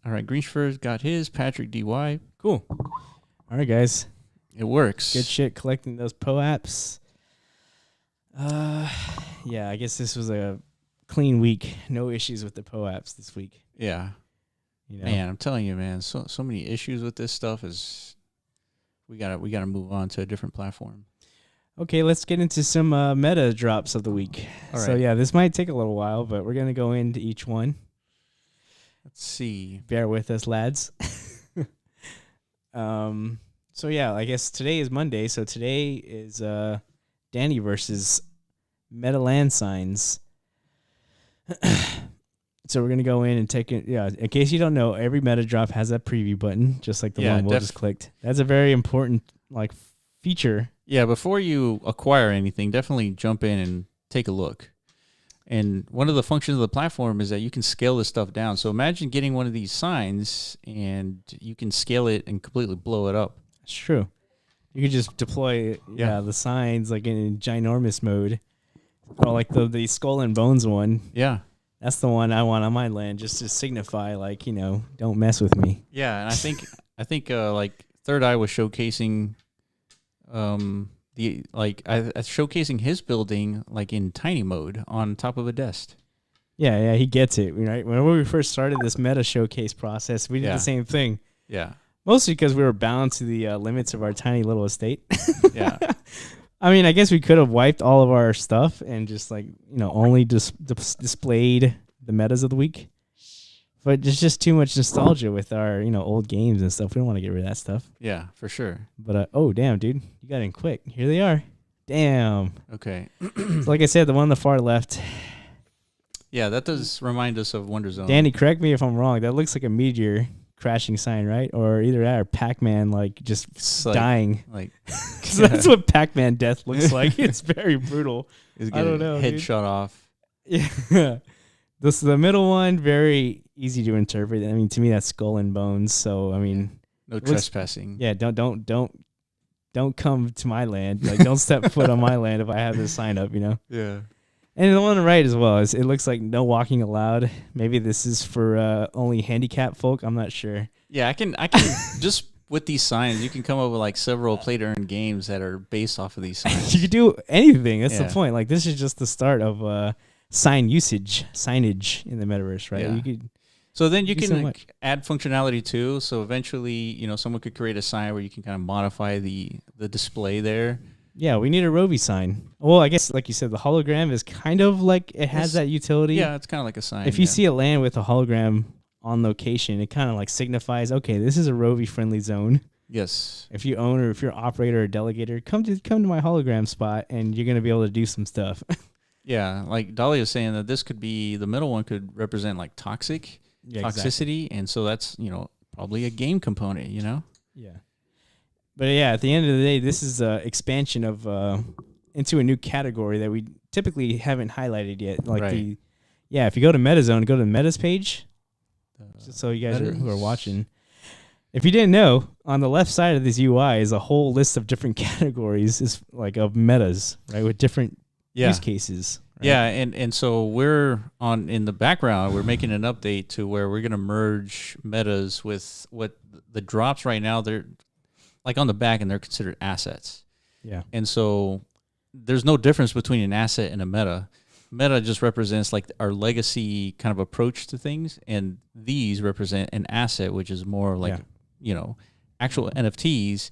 All right, Greenshfur's got his. Patrick DY. Cool. All right, guys. It works. Good shit collecting those POAPs. Yeah, I guess this was a clean week. No issues with the POAPs this week. Yeah. You know? Man, I'm telling you, man, so many issues with this stuff is we gotta move on to a different platform. Okay, let's get into some meta drops of the week. All right. So yeah, this might take a little while, but we're gonna go into each one. Let's see. Bear with us, lads. So yeah, I guess today is Monday. So today is Danny versus Meadowland signs. So we're gonna go in and take it. Yeah, in case you don't know, every meta drop has that preview button, just like the one we just clicked. That's a very important feature. Yeah, before you acquire anything, definitely jump in and take a look. And one of the functions of the platform is that you can scale this stuff down. So imagine getting one of these signs and you can scale it and completely blow it up. It's true. You could just deploy the signs like in ginormous mode. Or like the Skull and Bones one. Yeah. That's the one I want on my land, just to signify, don't mess with me. Yeah, and I think Third Eye was showcasing showcasing his building in tiny mode on top of a desk. Yeah, he gets it. Right? Whenever we first started this meta showcase process, we did the same thing. Yeah. Mostly because we were bound to the limits of our tiny little estate. Yeah. I mean, I guess we could have wiped all of our stuff and just only displayed the metas of the week. But there's just too much nostalgia with our, old games and stuff. We don't want to get rid of that stuff. Yeah, for sure. But, oh, damn, dude. You got in quick. Here they are. Damn. Okay. So like I said, the one on the far left. Yeah, that does remind us of Wonder Zone. Danny, correct me if I'm wrong. That looks like a meteor crashing sign, right? Or either that or Pac-Man, dying. So that's what Pac-Man death looks like. It's very brutal. I don't know. Head shot off. Yeah. This is the middle one, very easy to interpret. I mean, to me, that's Skull and Bones. So, I mean, no trespassing. Yeah, don't come to my land. Don't step foot on my land if I have this sign up. Yeah. And the one on the right as well it looks like no walking allowed. Maybe this is for only handicapped folk. I'm not sure. Yeah, I can just with these signs, you can come up with several play-to-earn games that are based off of these signs. You could do anything. That's the point. This is just the start of signage in the metaverse, right? Yeah. So then you can add functionality too. So eventually, someone could create a sign where you can kind of modify the display there. Yeah, we need a Robies sign. Well, I guess like you said, the hologram is kind of it has that utility. Yeah, it's kind of like a sign. If you see a land with a hologram on location, it kind of signifies, okay, this is a Roby friendly zone. Yes. If you own or if you're an operator or delegator, come to my hologram spot and you're going to be able to do some stuff. Yeah, like Dolly is saying that this could be, the middle one could represent toxicity. Exactly. And so that's, probably a game component, Yeah. But yeah, at the end of the day, this is an expansion of into a new category that we typically haven't highlighted yet. If you go to MetaZone, go to the Metas page. Just so you guys who are watching, if you didn't know, on the left side of this UI is a whole list of different categories, of metas, right, with different use cases. Right? Yeah, and so we're in the background, we're making an update to where we're going to merge metas with what the drops right now. They're on the back, and they're considered assets. Yeah. And so there's no difference between an asset and a meta. Meta just represents our legacy kind of approach to things, and these represent an asset, which is more actual NFTs.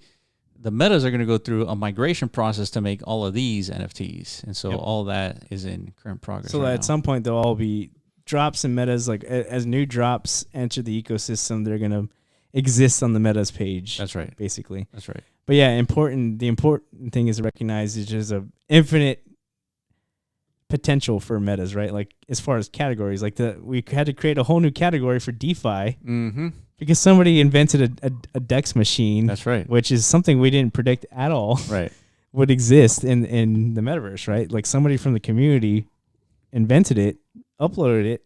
The metas are going to go through a migration process to make all of these NFTs. And so all that is in current progress. So at some point, they'll all be drops and metas, like as new drops enter the ecosystem, they're gonna exist on the metas page. That's right. Basically. That's right. But yeah, the important thing is to recognize is there's a infinite potential for metas, right? Like as far as categories, like we had to create a whole new category for DeFi because somebody invented a DEX machine. That's right. Which is something we didn't predict at all. Right. Would exist in the metaverse, right? Like somebody from the community invented it, uploaded it,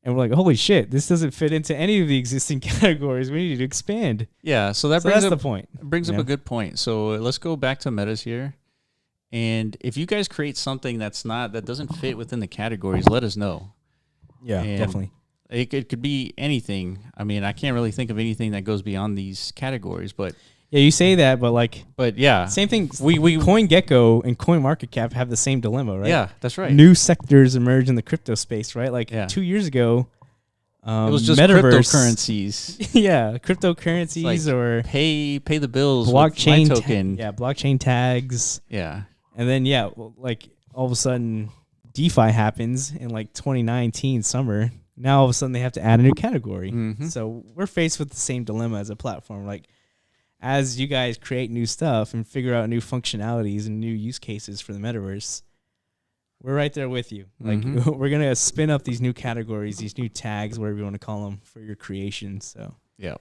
and we're like, holy shit, this doesn't fit into any of the existing categories. We need to expand. Yeah, so that's the point. Brings up a good point. So let's go back to metas here. And if you guys create something that doesn't fit within the categories, let us know. Yeah, and definitely. It could be anything. I mean, I can't really think of anything that goes beyond these categories, but yeah, you say that, but yeah, same thing. We CoinGecko and CoinMarketCap have the same dilemma, right? Yeah, that's right. New sectors emerge in the crypto space, right? Like 2 years ago, it was just metaverse, cryptocurrencies. Yeah, cryptocurrencies like or pay the bills, blockchain with my token. Blockchain tags. Yeah, and then like all of a sudden, DeFi happens in like 2019 summer. Now all of a sudden they have to add a new category. So we're faced with the same dilemma as a platform, like. As you guys create new stuff and figure out new functionalities and new use cases for the metaverse, we're right there with you. Like we're gonna spin up these new categories, these new tags, whatever you want to call them, for your creation. So yeah,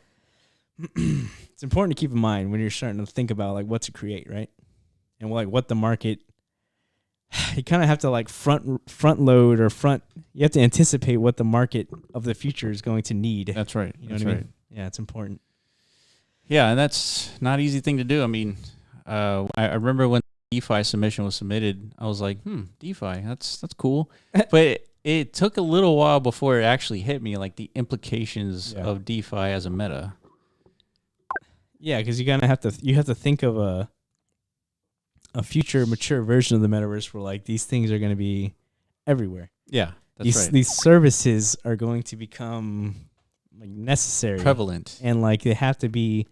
it's important to keep in mind when you're starting to think about like what to create, right? And like what the market. You kind of have to like front load or front. You have to anticipate what the market of the future is going to need. That's right. You know what I mean? Yeah, it's important. Yeah, and that's not an easy thing to do. I mean, I remember when the DeFi submission was submitted, I was like, DeFi, that's cool. But it took a little while before it actually hit me, like the implications of DeFi as a meta. Yeah, because you have to think of a future mature version of the metaverse where like these things are going to be everywhere. Yeah, that's right. These services are going to become like necessary, prevalent, and like they have to be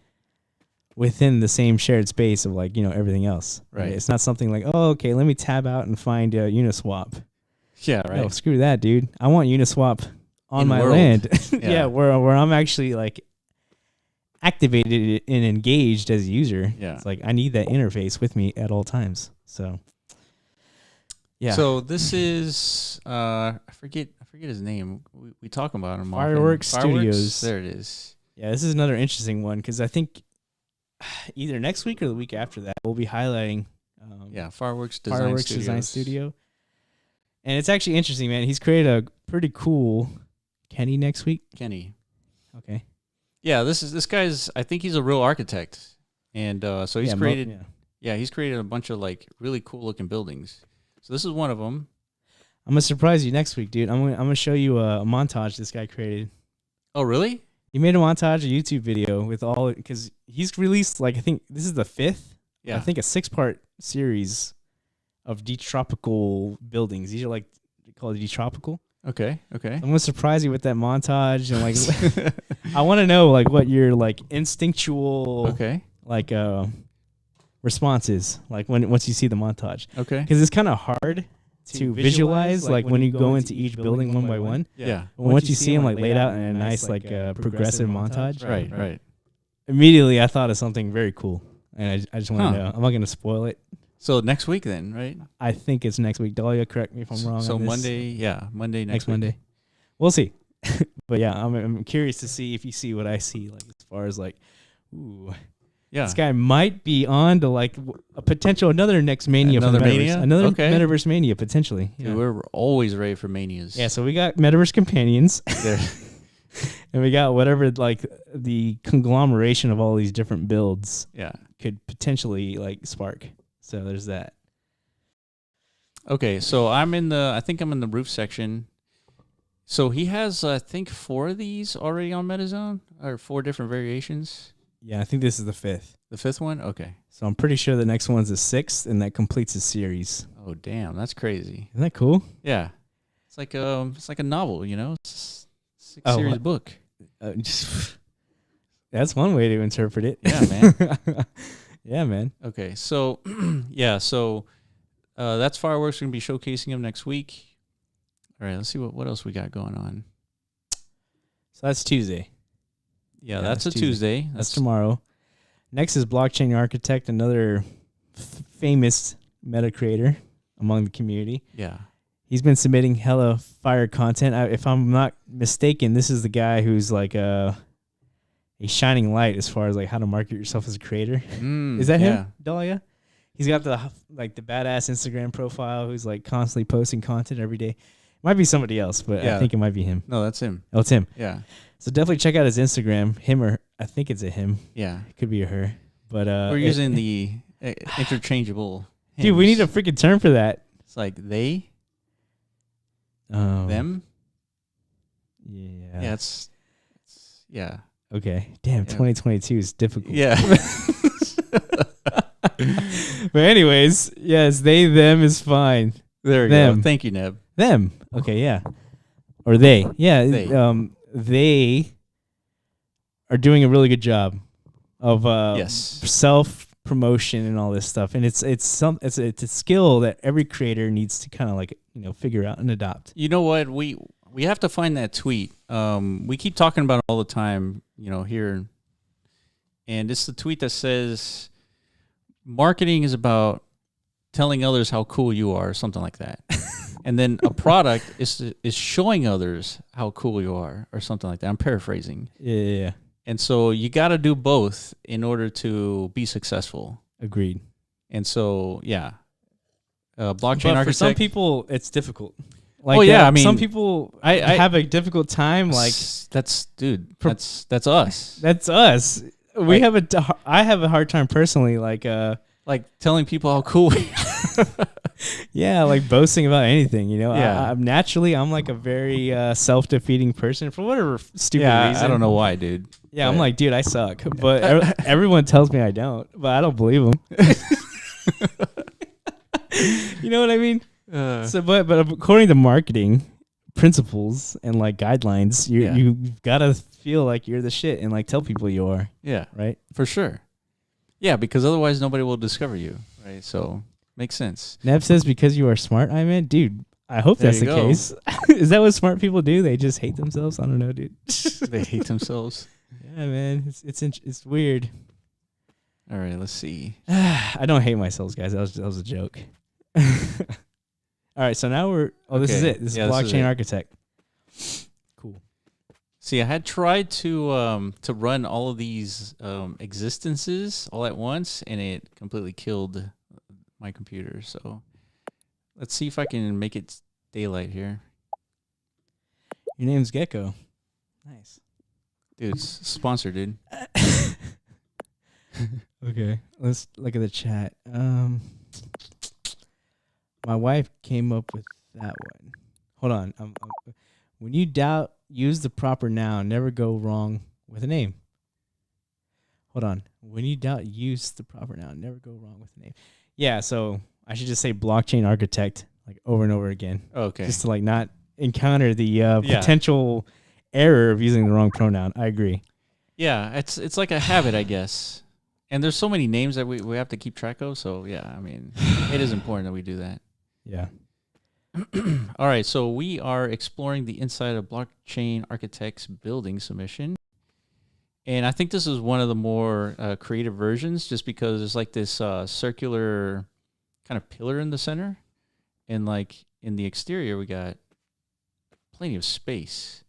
within the same shared space of like everything else. Right. It's not something like, oh, okay, let me tab out and find Uniswap. Yeah, right. No, screw that, dude. I want Uniswap on my land. Yeah, where I'm actually like activated and engaged as a user. Yeah, it's like I need that interface with me at all times. So yeah. So this is I forget his name. We talk about him. Fireworks Studios. There it is. Yeah, this is another interesting one because I think either next week or the week after that we'll be highlighting. Fireworks Design Studio. And it's actually interesting, man. He's created a pretty cool. Kenny next week. Kenny. Okay. Yeah, this guy's. I think he's a real architect, and so he's created. He's created a bunch of like really cool looking buildings. So this is one of them. I'm gonna surprise you next week, dude. I'm gonna show you a montage this guy created. Oh, really? He made a montage, a YouTube video with all because he's released like I think this is the 5th. Yeah. I think a 6-part series of detropical buildings. These are like called detropical. Okay. I'm gonna surprise you with that montage and like I want to know like what your like instinctual like response is like once you see the montage. Okay. Because it's kind of hard to visualize like when you go into each building one by one. Yeah. But once you see them like laid out in a nice like progressive montage. Right. Immediately I thought of something very cool, and I just want to know. I'm not gonna spoil it. So next week then, right? I think it's next week. Dahlia, correct me if I'm wrong. So on this. Monday next week. Monday. We'll see. But yeah, I'm curious to see if you see what I see, like as far as like, ooh, this guy might be on to like a potential another next mania, another for the mania, another metaverse mania potentially. Dude, we're always ready for manias. Yeah, so we got metaverse companions, and we got whatever like the conglomeration of all these different builds. Yeah, could potentially like spark. So there's that. Okay, so I think I'm in the roof section. So he has, I think, 4 of these already on MetaZone, or 4 different variations. Yeah, I think this is the 5th. The 5th one? Okay. So I'm pretty sure the next one's the 6th, and that completes his series. Oh, damn, that's crazy. Isn't that cool? Yeah. It's like a novel, It's a 6-series book. That's one way to interpret it. Yeah, man. Yeah, man. Okay, so that's Fireworks. We're going to be showcasing them next week. All right, let's see what else we got going on. So that's Tuesday. Yeah, that's a Tuesday. That's tomorrow. Next is Blockchain Architect, another famous meta creator among the community. Yeah. He's been submitting hella fire content. If I'm not mistaken, this is the guy who's like a shining light as far as like how to market yourself as a creator. Is that him, Dahlia? He's got the badass Instagram profile who's like constantly posting content every day. Might be somebody else, but I think it might be him. No, that's him. Oh, it's him. Yeah. So definitely check out his Instagram. Him or I think it's a him. Yeah. It could be a her. But we're using the interchangeable. Hims. Dude, we need a freaking term for that. It's like they. Oh. Them. Yeah. Yeah. It's yeah. Okay. Damn. 2022 is difficult. Yeah. But anyways, yes, they, them is fine. There we go. Thank you, Neb. Them. Okay, yeah. Or they. Yeah. They are doing a really good job of self promotion and all this stuff. And it's a skill that every creator needs to kind of like, figure out and adopt. You know what? We have to find that tweet. We keep talking about it all the time, here. And it's the tweet that says marketing is about telling others how cool you are or something like that. And then a product is showing others how cool you are or something like that. I'm paraphrasing. Yeah. And so you got to do both in order to be successful. Agreed. And so, yeah. Blockchain architect. For some people, it's difficult. Like, I mean, some people I have a difficult time. Like that's us. That's us. I have a hard time personally. Like telling people how cool we are. Yeah, like boasting about anything, Yeah. I'm like a very self-defeating person for whatever stupid reason. I don't know why, dude. Yeah, I'm like, dude, I suck. But everyone tells me I don't, but I don't believe them. You know what I mean? But according to marketing principles and like guidelines, you've got to feel like you're the shit and like tell people you are. Yeah. Right? For sure. Yeah, because otherwise nobody will discover you, right? So makes sense. Neb says because you are smart, I meant, dude, I hope that's the case. Is that what smart people do? They just hate themselves? I don't know, dude. They hate themselves. Yeah, man. It's weird. All right, let's see. I don't hate myself, guys. That was a joke. All right, so now this is it. This is Blockchain Architect. Cool. See, I had tried to run all of these existences all at once, and it completely killed my computer. So let's see if I can make it daylight here. Your name's Gecko. Nice. Dude, it's sponsored, dude. Okay, let's look at the chat. My wife came up with that one. Hold on. When you doubt, use the proper noun. Never go wrong with a name. Hold on. When you doubt, use the proper noun. Never go wrong with a name. Yeah, so I should just say blockchain architect like over and over again. Okay. Just to like not encounter the potential error of using the wrong pronoun. I agree. Yeah, it's like a habit, I guess. And there's so many names that we have to keep track of. So, yeah, I mean, it is important that we do that. Yeah. All right, so we are exploring the inside of Blockchain Architect's building submission. And I think this is one of the more creative versions just because there's like this circular kind of pillar in the center. And like in the exterior, we got plenty of space.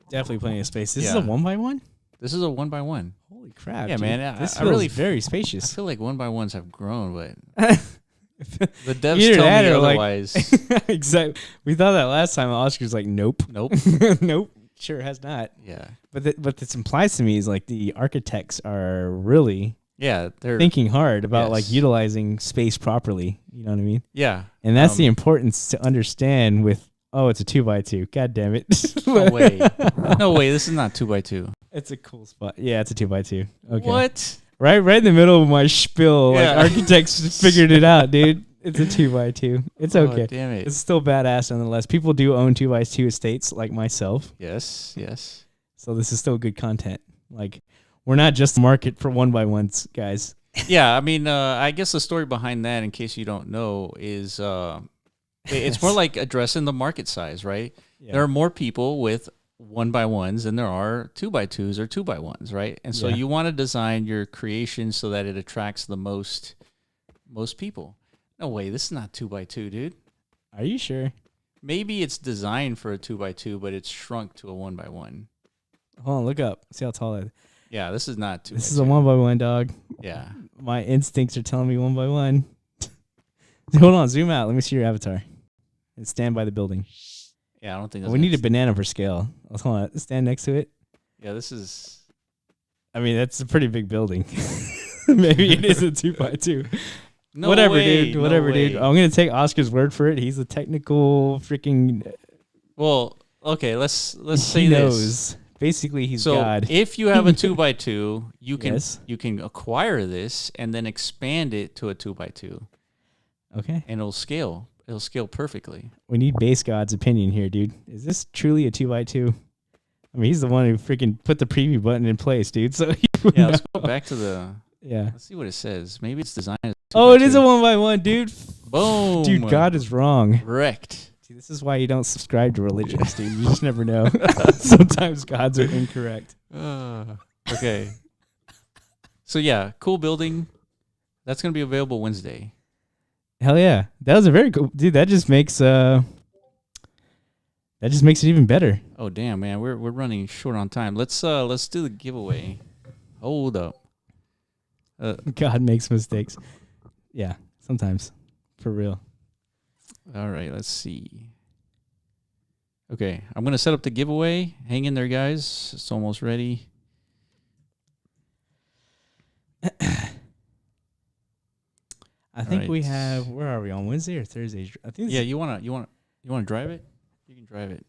Definitely plenty of space. This is a 1x1? This is a 1x1. Holy crap. Yeah, dude. man. This I feels really very spacious. I feel like 1x1s have grown, but the devs Either tell that me or otherwise. Like, exactly. We thought that last time. Oscar's like, nope. Nope. Sure has not. Yeah. But what this implies to me is like the architects are really they're thinking hard about like utilizing space properly. You know what I mean? Yeah. And that's the importance to understand with, it's a 2x2. God damn it. No way. No way. This is not 2x2. It's a cool spot. Yeah, it's a 2x2. Okay. What? Right in the middle of my spiel. Like architects figured it out, dude. It's a 2x2. It's okay. Oh, damn it. It's still badass nonetheless. People do own 2x2 estates like myself. Yes. So this is still good content. Like, we're not just market for 1x1s, guys. Yeah, I mean, I guess the story behind that, in case you don't know, is It's more like addressing the market size, right? Yeah. There are more people with 1x1s than there are 2x2s or 2x1s, right? And so you want to design your creation so that it attracts the most people. No way, this is not 2x2, dude. Are you sure? Maybe it's designed for a 2x2, but it's shrunk to a 1x1. Hold on, look up. See how tall it is. Yeah, this is not 2x2. This is a 1x1, dog. Yeah. My instincts are telling me 1x1. Hold on, zoom out. Let me see your avatar. And stand by the building. Yeah, I don't think we need a banana for scale. Hold on, stand next to it. Yeah, this is... I mean, that's a pretty big building. Maybe it is a 2x2. No whatever, way, dude. Whatever, no dude. way. I'm going to take Oscar's word for it. He's a technical freaking... Well, okay, let's say he this. knows. Basically, he's So God. if you have a 2x2, you can Yes. you can acquire this and then expand it to a 2x2. Okay. And it'll scale. It'll scale perfectly. We need Base God's opinion here, dude. Is this truly a 2x2? I mean, he's the one who freaking put the preview button in place, dude. So Yeah, let's go back to the... Yeah. Let's see what it says. Maybe it's designed as Oh, it is a 1x1, dude. Boom. Dude, God is wrong. Wrecked. See, this is why you don't subscribe to religions, dude. You just never know. Sometimes gods are incorrect. Okay. So yeah, cool building. That's gonna be available Wednesday. Hell yeah. That was a very cool... Dude, that just makes it even better. Oh damn, man, we're running short on time. Let's do the giveaway. Hold up. God makes mistakes. Yeah, sometimes. For real. All right, let's see. Okay, I'm going to set up the giveaway. Hang in there, guys. It's almost ready. I think we have... Where are we? On Wednesday or Thursday? I think. Yeah, you want to drive it? You can drive it.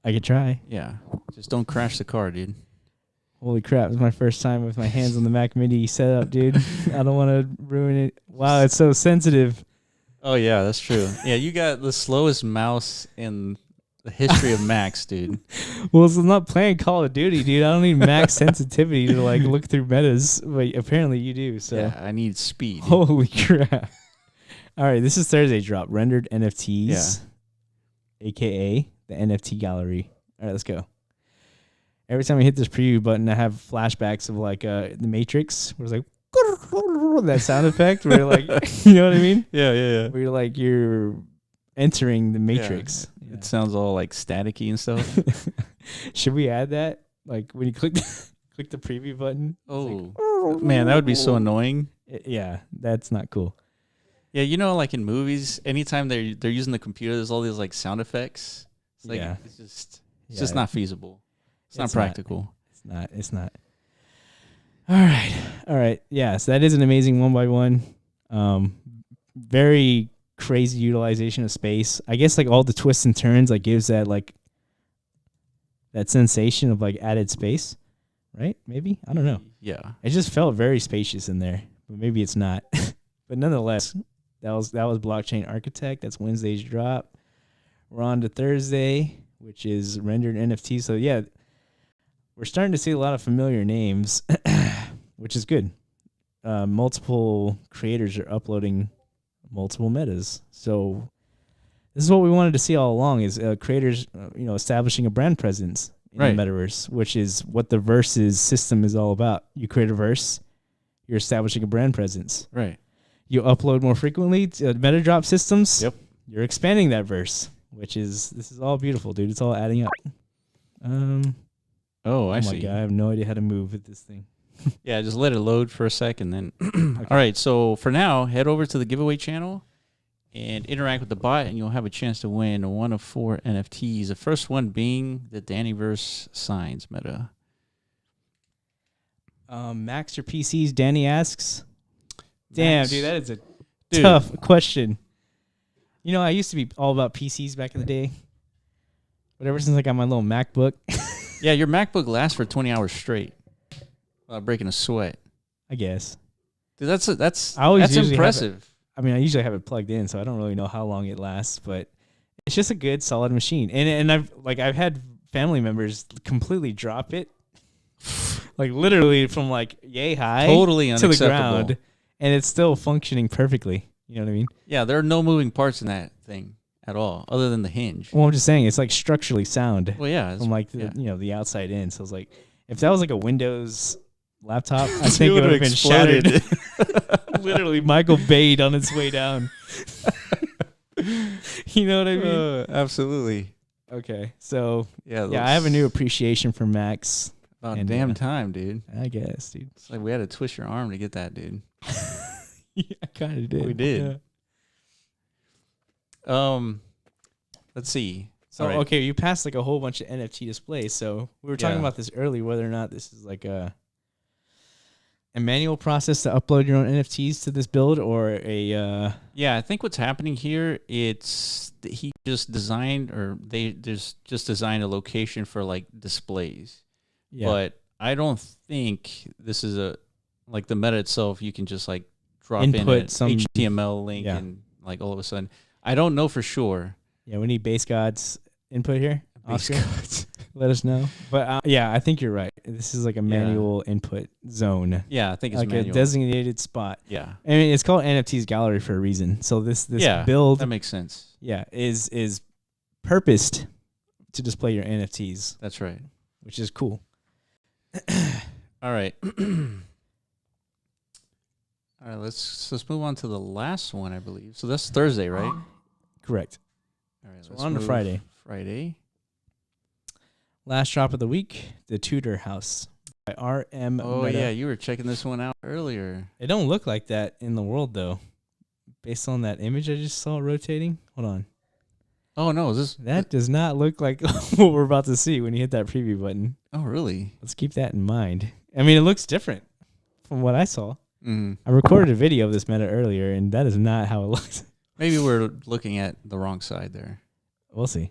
I could try. Yeah. Just don't crash the car, dude. Holy crap! It's my first time with my hands on the Mac Mini setup, dude. I don't want to ruin it. Wow, it's so sensitive. Oh yeah, that's true. Yeah, you got the slowest mouse in the history of Macs, dude. Well, I'm not playing Call of Duty, dude. I don't need max sensitivity to like look through metas, but apparently you do. So yeah, I need speed. Holy crap! All right, this is Thursday drop. Rendered NFTs, aka the NFT Gallery. All right, let's go. Every time I hit this preview button, I have flashbacks of like the Matrix, where it's like that sound effect, where like, you know what I mean? Yeah. Where you're entering the Matrix. Yeah. It sounds all like staticky and stuff. Should we add that? Like when you click the preview button? Oh, like, man, that would be so annoying. Yeah, that's not cool. Yeah, you know, like in movies, anytime they're using the computer, there's all these like sound effects. It's like it's just not feasible. It's not practical. It's not. All right. Yeah, so that is an amazing 1x1. Very crazy utilization of space. I guess like all the twists and turns like gives that like that sensation of like added space, right? Maybe? I don't know. Yeah. It just felt very spacious in there, but maybe it's not. But nonetheless, that was Blockchain Architect. That's Wednesday's drop. We're on to Thursday, which is rendered NFT. So yeah, we're starting to see a lot of familiar names, which is good. Multiple creators are uploading multiple metas. So this is what we wanted to see all along: is creators, establishing a brand presence in the metaverse, which is what the verses system is all about. You create a verse, you're establishing a brand presence. Right. You upload more frequently to meta drop systems. Yep. You're expanding that verse, this is all beautiful, dude. It's all adding up. I see. My God, I have no idea how to move with this thing. Yeah, just let it load for a second, then. Okay. All right, so for now, head over to the giveaway channel and interact with the bot, and you'll have a chance to win one of 4 NFTs. The first one being the Dannyverse Signs meta. Max your PCs, Danny asks. Damn, dude, that is a Dude. tough question. You know, I used to be all about PCs back in the day. But ever since I got my little MacBook. Yeah, your MacBook lasts for 20 hours straight without breaking a sweat. I guess. Dude, that's usually impressive. I mean, I usually have it plugged in, so I don't really know how long it lasts, but it's just a good, solid machine. And I've had family members completely drop it, like literally from like yay high Totally to the unacceptable. ground, and it's still functioning perfectly. You know what I mean? Yeah, there are no moving parts in that thing. at all, other than the hinge. Well, I'm just saying it's like structurally sound. Well, yeah, from like the, the outside in. So it's like if that was like a Windows laptop, I think it would have been shattered. Literally, Michael Bayed on its way down. You know what I mean? Absolutely. Okay, so yeah, I have a new appreciation for Macs. About damn time, dude. I guess, dude. It's like we had to twist your arm to get that, dude. Yeah, I kind of did. We did. Yeah. Let's see. So okay, you passed like a whole bunch of NFT displays. So we were talking about this earlier, whether or not this is like a manual process to upload your own NFTs to this build, or a yeah, I think what's happening here, it's he just designed, or they just designed a location for like displays. Yeah. But I don't think this is like the meta itself. You can just like drop in some HTML link and like all of a sudden. I don't know for sure. Yeah, we need Base Gods input here. Oscar, let us know. But yeah, I think you're right. This is like a manual input zone. Yeah, I think it's like manual. A designated spot. Yeah, I mean it's called NFT's Gallery for a reason. So this build that makes sense. Yeah, is purposed to display your NFTs. That's right, which is cool. All right. All right, let's move on to the last one, I believe. So that's Thursday, right? Correct. All right, so on to Friday. Last drop of the week, The Tudor House by RM. Oh, Meta. Yeah, you were checking this one out earlier. It don't look like that in the world, though. Based on that image I just saw rotating. Hold on. Oh, no. Is this... That does not look like what we're about to see when you hit that preview button. Oh, really? Let's keep that in mind. I mean, it looks different from what I saw. Mm. I recorded a video of this meta earlier, and that is not how it looks. Maybe we're looking at the wrong side there. We'll see.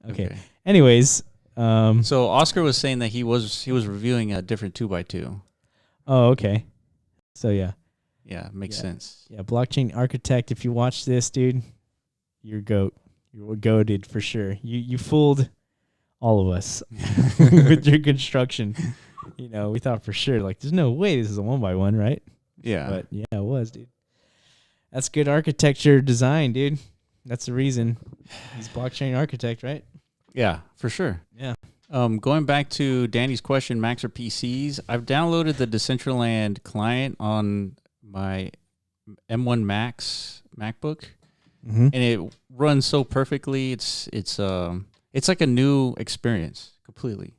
Okay. Anyways, so Oscar was saying that he was reviewing a different 2x2. Oh, okay. So yeah, makes sense. Yeah, blockchain architect. If you watch this, dude, you're goat. You're goated for sure. You fooled all of us with your construction. You know, we thought for sure like there's no way this is a 1x1, right? Yeah. But yeah, it was, dude. That's good architecture design, dude. That's the reason he's blockchain architect, right? Yeah, for sure. Yeah. Going back to Danny's question, Macs or PCs, I've downloaded the Decentraland client on my M1 Max MacBook, and it runs so perfectly. It's like a new experience completely.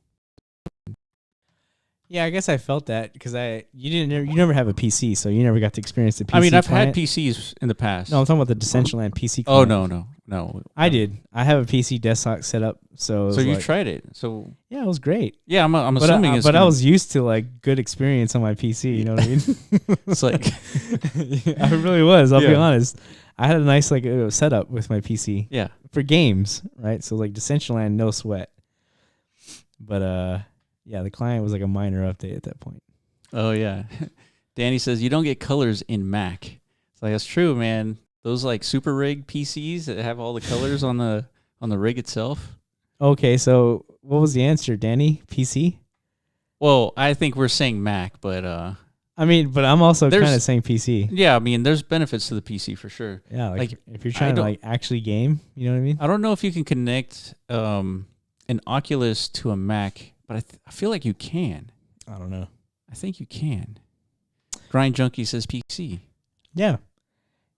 Yeah, I guess I felt that because you never have a PC, so you never got to experience the PC. I mean, I've client. had PCs in the past. No, I'm talking about the Decentraland PC client. Oh no. I did. I have a PC desktop set up, so you tried it. So yeah, it was great. Yeah, I'm assuming it's. But I was used to like good experience on my PC. You know what I mean? It's like I really was. I'll be honest. I had a nice like setup with my PC. Yeah. For games, right? So like Decentraland, no sweat. But yeah, the client was like a minor update at that point. Oh, yeah. Danny says, you don't get colors in Mac. It's like, that's true, man. Those like super rig PCs that have all the colors on the rig itself. Okay, so what was the answer, Danny? PC? Well, I think we're saying Mac, but... I mean, but I'm also kind of saying PC. Yeah, I mean, there's benefits to the PC for sure. Yeah, like if you're trying to like actually game, you know what I mean? I don't know if you can connect an Oculus to a Mac, but I feel like you can. I don't know. I think you can. Grind Junkie says PC. Yeah.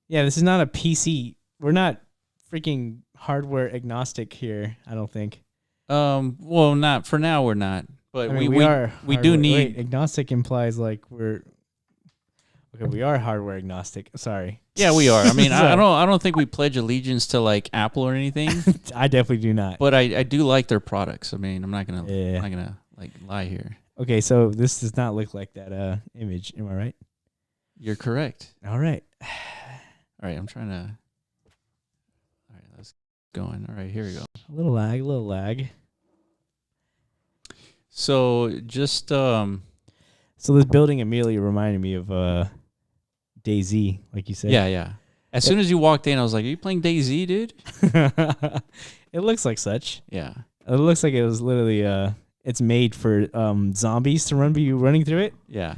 Yeah, this is not a PC. We're not freaking hardware agnostic here, I don't think. Well, not for now. We're not. But I mean, we do need agnostic implies like we are hardware agnostic. Sorry. Yeah, we are. I mean, I don't think we pledge allegiance to like Apple or anything. I definitely do not. But I do like their products. I mean, I'm not gonna like lie here. Okay, so this does not look like that image. Am I right? You're correct. All right. All right, I'm trying to. All right, let's go on. All right, here we go. A little lag. So just so this building immediately reminded me of DayZ, like you said. Yeah. As soon as you walked in, I was like, "Are you playing DayZ, dude?" It looks like such. Yeah. It looks like it was literally it's made for zombies to be running through it. Yeah.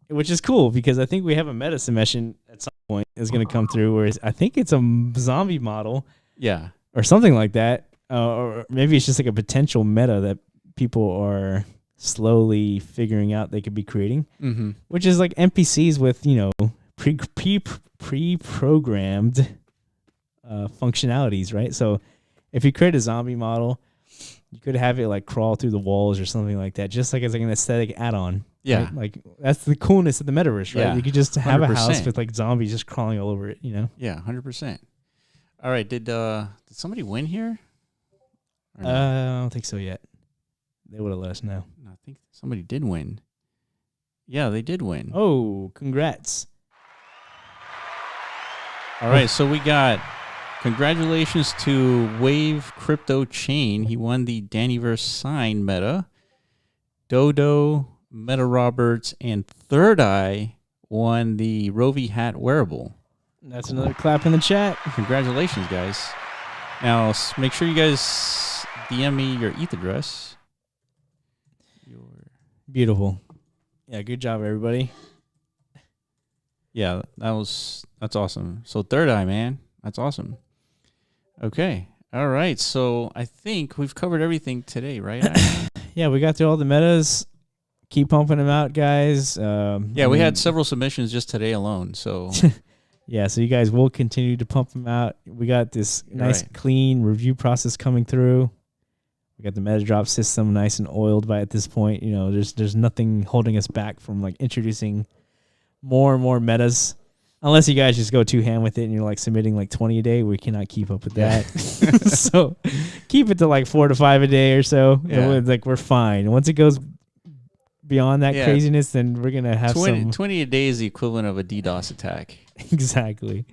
Which is cool because I think we have a meta submission at some point is going to come through where I think it's a zombie model Yeah. Or something like that. Or maybe it's just like a potential meta that people are slowly figuring out they could be creating, which is like NPCs with, pre-programmed functionalities, right? So if you create a zombie model, you could have it like crawl through the walls or something like that, just like as like an aesthetic add-on. Yeah. Right? Like that's the coolness of the metaverse, right? Yeah. You could just have 100%. a house with like zombies just crawling all over it, Yeah, 100%. All right, did somebody win here? I don't think so yet. They would have let us know. I think somebody did win. Yeah, they did win. Oh, congrats. All right, so we got congratulations to Wave Crypto Chain. He won the Dannyverse sign meta. Dodo, Meta Roberts, and Third Eye won the Rovi hat wearable. That's another clap in the chat. Congratulations, guys. Now, make sure you guys DM me your ETH address. Beautiful. Yeah, good job, everybody. Yeah, that's awesome. So Third Eye, man. That's awesome. Okay. All right. So I think we've covered everything today, right? Yeah, we got through all the metas. Keep pumping them out, guys. We had several submissions just today alone. So yeah, so you guys will continue to pump them out. We got this nice, clean review process coming through. We got the meta drop system nice and oiled by at this point. There's nothing holding us back from like introducing more and more metas. Unless you guys just go too ham with it and you're like submitting like 20 a day, we cannot keep up with that. So keep it to like 4 to 5 a day or so. Yeah. Like we're fine. Once it goes beyond that craziness, then we're gonna have 20 a day is the equivalent of a DDoS attack. Exactly.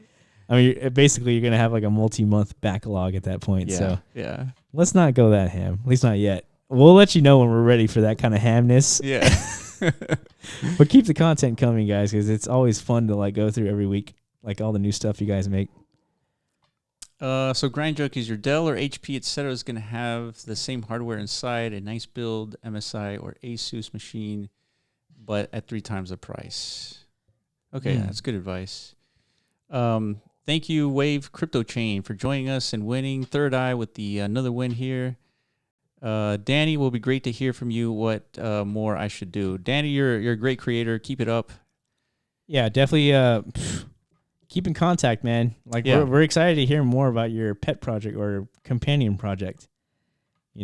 I mean, basically, you're gonna have like a multi-month backlog at that point. Yeah. So yeah, let's not go that ham. At least not yet. We'll let you know when we're ready for that kind of hamness. Yeah. But keep the content coming, guys, because it's always fun to like go through every week, like all the new stuff you guys make. So Grind Junkies, your Dell or HP, etc., is going to have the same hardware inside, a nice build MSI or Asus machine, but at 3 times the price. Okay, that's good advice. Thank you, Wave Crypto Chain, for joining us and winning. Third Eye with the another win here. Danny, will be great to hear from you what more I should do. Danny, you're a great creator. Keep it up. Yeah, definitely keep in contact, man. Like we're excited to hear more about your pet project or companion project. We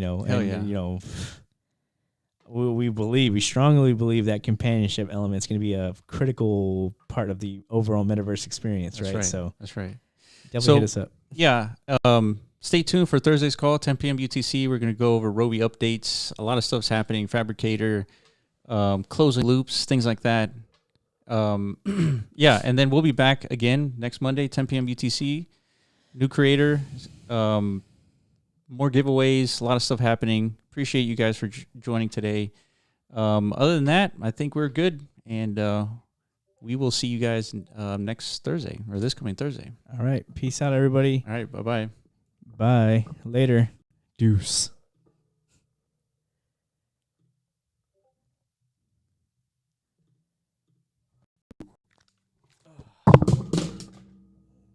strongly believe that companionship element is going to be a critical part of the overall metaverse experience, That's right? So that's right. Definitely hit us up. Yeah. Stay tuned for Thursday's call, 10 p.m. UTC. We're going to go over Roby updates. A lot of stuff's happening. Fabricator, closing loops, things like that. And then we'll be back again next Monday, 10 p.m. UTC. New creator, more giveaways, a lot of stuff happening. Appreciate you guys for joining today. Other than that, I think we're good, and we will see you guys next Thursday, or this coming Thursday. All right. Peace out, everybody. All right. Bye-bye. Bye. Later. Deuce.